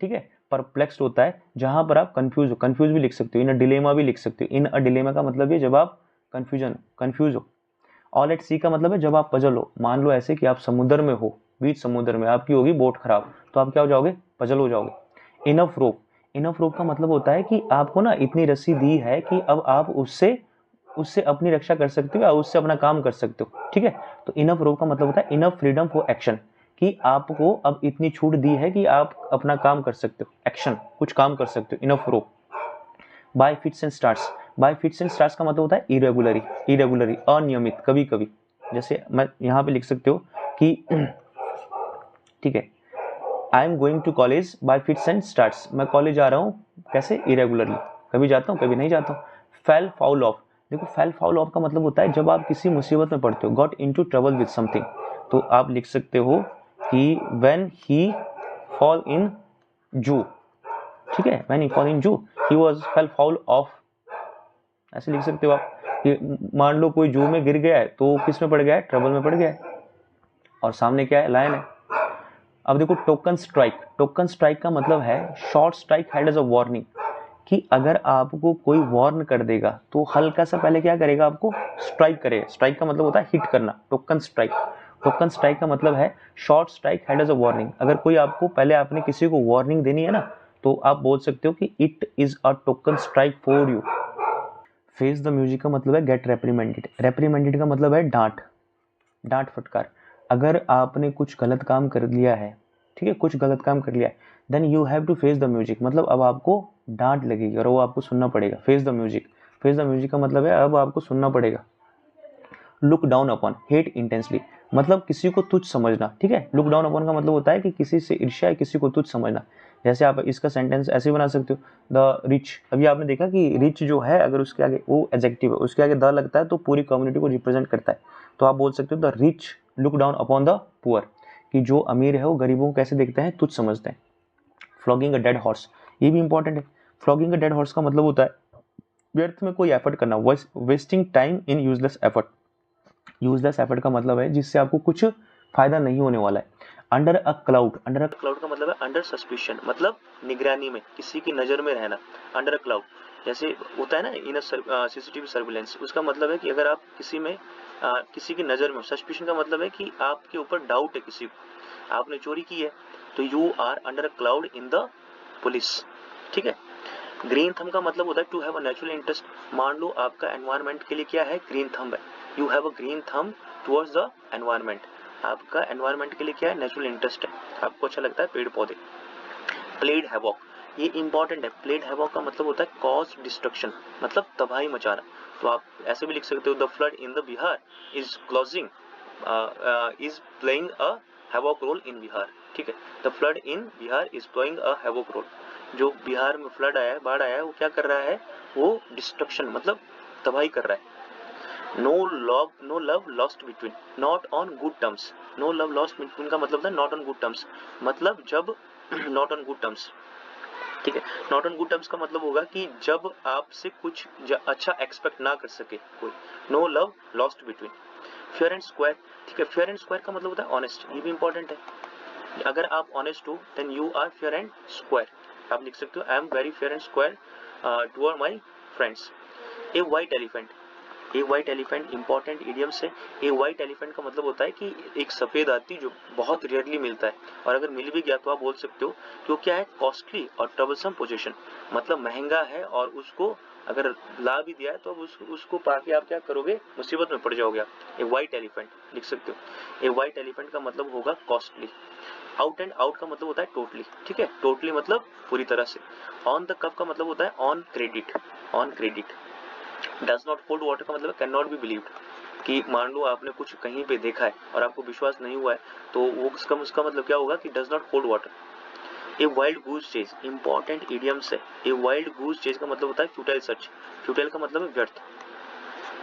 ठीक है। परप्लेक्स्ड होता है जहां पर आप कंफ्यूज हो, कंफ्यूज भी लिख सकते हो, इन अ डिलेमा भी लिख सकते हो। इन अ डिलेमा का मतलब है जब आप कंफ्यूज हो। ऑल एट सी का मतलब है जब आप पजल हो। मान लो ऐसे कि आप समुद्र में हो, बीच समुद्र में, आपकी होगी बोट खराब, तो आप क्या हो जाओगे, पजल हो जाओगे। इनफ रोप, इनफ रोप का मतलब होता है कि आपको ना इतनी रस्सी दी है कि अब आप उससे उससे अपनी रक्षा कर सकते हो या उससे अपना काम कर सकते हो, ठीक है। तो इनफ रोप का मतलब होता है इनफ फ्रीडम फॉर एक्शन, कि आपको अब इतनी छूट दी है कि आप अपना काम कर सकते हो, एक्शन, कुछ काम कर सकते हो, enough rope. Bye fits and starts, bye fits and starts का मतलब होता है इरेगुलरी, अनियमित, कभी कभी। जैसे मैं यहाँ पे लिख सकते हो कि ठीक है, I am going to college by fits and starts, मैं कॉलेज जा रहा हूँ कैसे, इरेगुलरली, कभी जाता हूँ कभी नहीं जाता हूँ। फेल फाउल ऑफ, देखो फेल फाउल ऑफ का मतलब होता है जब आप किसी मुसीबत में पड़ते हो, got into trouble with something, तो आप लिख सकते हो कि व्हेन ही फॉल इन जू, ठीक है, व्हेन ही फॉल इन जू he was fail foul of, ऐसे लिख सकते हो आप। कि मान लो कोई जू में गिर गया है तो किस में पड़ गया है, ट्रबल में पड़ गया है, और सामने क्या है, लायन है। अब देखो टोकन स्ट्राइक, टोकन स्ट्राइक का मतलब है short strike head as a warning, कि अगर आपको कोई वार्न कर देगा तो हल्का सा पहले क्या करेगा, आपको स्ट्राइक करेगा। स्ट्राइक का मतलब होता है हिट करना, टोकन स्ट्राइक। टोकन स्ट्राइक का मतलब है short strike head as a warning, अगर कोई आपको पहले आपने किसी को वार्निंग देनी है ना, तो आप बोल सकते हो कि it is a token strike for you. Face the music का मतलब है गेट रेप्रीमेंडेड, रेप्रीमेंडेड का मतलब है डांट, डांट फटकार। अगर आपने कुछ गलत काम कर लिया है, ठीक है, कुछ गलत काम कर लिया है, then you have to face the music, मतलब अब आपको डांट लगेगी और वो आपको सुनना पड़ेगा। Face the music, face the music का मतलब है अब आपको सुनना पड़ेगा। Look down upon, hate intensely, मतलब किसी को तुच्छ समझना, ठीक है। लुक डाउन अपॉन का मतलब होता है कि किसी से ईर्ष्या, किसी को तुच्छ समझना। जैसे आप इसका सेंटेंस ऐसे बना सकते हो, द रिच, अभी आपने देखा कि रिच जो है अगर उसके आगे वो एडजेक्टिव है, उसके आगे द लगता है तो पूरी कम्युनिटी को रिप्रेजेंट करता है, तो आप बोल सकते हो the rich look down upon the poor, कि जो अमीर है वो गरीबों को कैसे देखते हैं, तुच्छ समझते हैं। फ्लॉगिंग अ डेड हॉर्स, ये भी इंपॉर्टेंट है। फ्लॉगिंग अ डेड हॉर्स का मतलब होता है व्यर्थ में कोई एफर्ट करना, wasting time in useless effort. Useless effort का मतलब है जिससे आपको कुछ फायदा नहीं होने वाला है। Under a cloud, under a cloud का मतलब है अंडर सस्पिशन, मतलब निगरानी में, किसी की नजर में रहना। अंडर अ क्लाउड जैसे होता है ना इन सीसीटीवी सर्विलेंस, उसका मतलब है कि अगर आप किसी में किसी की नजर में, सस्पिशन का मतलब है कि आपके ऊपर डाउट है, किसी को आपने चोरी की है, तो you are under a cloud in the police, ठीक है। ग्रीन थंब का मतलब होता है to have a natural interest, मान लो आपका एनवायरनमेंट के लिए क्या है, ग्रीन थंब है, you have a green thumb towards the environment, आपका एनवायरनमेंट के लिए क्या है, नेचुरल इंटरेस्ट है, आपको अच्छा लगता है पेड़ पौधे। प्लेड हैवॉक, ये इंपॉर्टेंट है। प्लेड हैवॉक का मतलब होता है कॉज डिस्ट्रक्शन, मतलब तबाही मचाना, तो आप ऐसे भी लिख सकते हो the flood in the Bihar is closing is playing a havoc role in Bihar, ठीक है। The flood in Bihar is playing a havoc role, जो बिहार में फ्लड आया है, बाढ़ आया है, वो क्या कर रहा है, वो डिस्ट्रक्शन मतलब तबाही कर रहा है। No love lost between, not on good terms. No love lost between का मतलब था नॉट ऑन गुड टर्म्स, मतलब जब नॉट ऑन गुड टर्म्स, ठीक है। नॉट ऑन गुड टर्म्स का मतलब होगा कि जब आपसे कुछ अच्छा एक्सपेक्ट ना कर सके कोई। No love lost between. Fair and square, ठीक है। फेयर एंड स्क्वायर का मतलब होता है ऑनेस्ट, ये भी इंपॉर्टेंट है। अगर आप ऑनेस्ट हो then you are fair and square. आप लिख सकते हो I am very fair and square toward my friends. A white elephant, a white elephant important idiom से। ए व्हाइट एलिफेंट का मतलब होता है कि एक सफेद हाथी जो बहुत रेयरली मिलता है, और अगर मिल भी गया तो आप बोल सकते हो कि वो क्या है, कॉस्टली और ट्रबलसम पोजीशन, मतलब महंगा है, और उसको अगर ला भी दिया है तो उसको पाके आप क्या करोगे, मुसीबत में पड़ जाओगे आप। ए व्हाइट एलिफेंट लिख सकते हो। ए व्हाइट एलिफेंट का मतलब होगा कॉस्टली। आउट एंड आउट का मतलब होता है टोटली, ठीक है, टोटली मतलब पूरी तरह से। ऑन द कप का मतलब होता है on credit, on credit. Does not hold water का मतलब कैन नॉट बी बिलीव्ड, कि मान लो आपने कुछ कहीं पे देखा है और आपको विश्वास नहीं हुआ है, तो वो उसका मतलब क्या होगा कि does not hold water. A wild goose chase, important idioms है। ए वाइल्ड गूज चेज का मतलब होता है फ्यूटाइल सर्च। फ्यूटाइल का मतलब है व्यर्थ,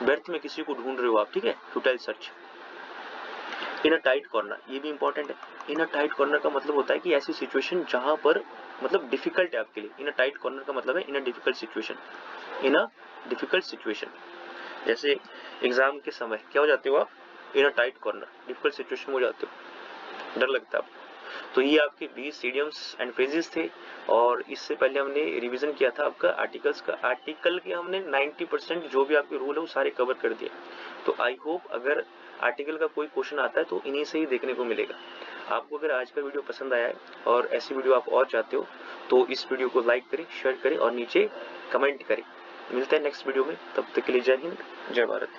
व्यर्थ में किसी को ढूंढ रहे हो आप, ठीक है, futile search. In a tight corner, ये भी इंपॉर्टेंट है। इन अ टाइट कॉर्नर का मतलब होता है कि ऐसी सिचुएशन जहां पर मतलब डिफिकल्ट है आपके लिए। इन अ टाइट कॉर्नर का मतलब है in a difficult situation, in a difficult situation. जैसे एग्जाम के समय क्या हो जाते हो आप, in a tight corner, difficult situation में हो जाते हो, डर लगता है आपको। तो ये आपके 20 इडियम्स एंड फ्रेजेस थे, और इससे पहले हमने रिवीजन किया था आपका आर्टिकल्स का। आर्टिकल के हमने 90% जो भी आपके रूल है वो सारे कवर कर दिए। तो आई होप अगर आर्टिकल का कोई क्वेश्चन आता है तो इन्हीं से ही देखने को मिलेगा। आपको अगर आज का वीडियो पसंद आया है और ऐसी वीडियो आप और चाहते हो तो इस वीडियो को लाइक करें, शेयर करें और नीचे कमेंट करें। मिलते हैं नेक्स्ट वीडियो में, तब तक के लिए जय हिंद, जय भारत।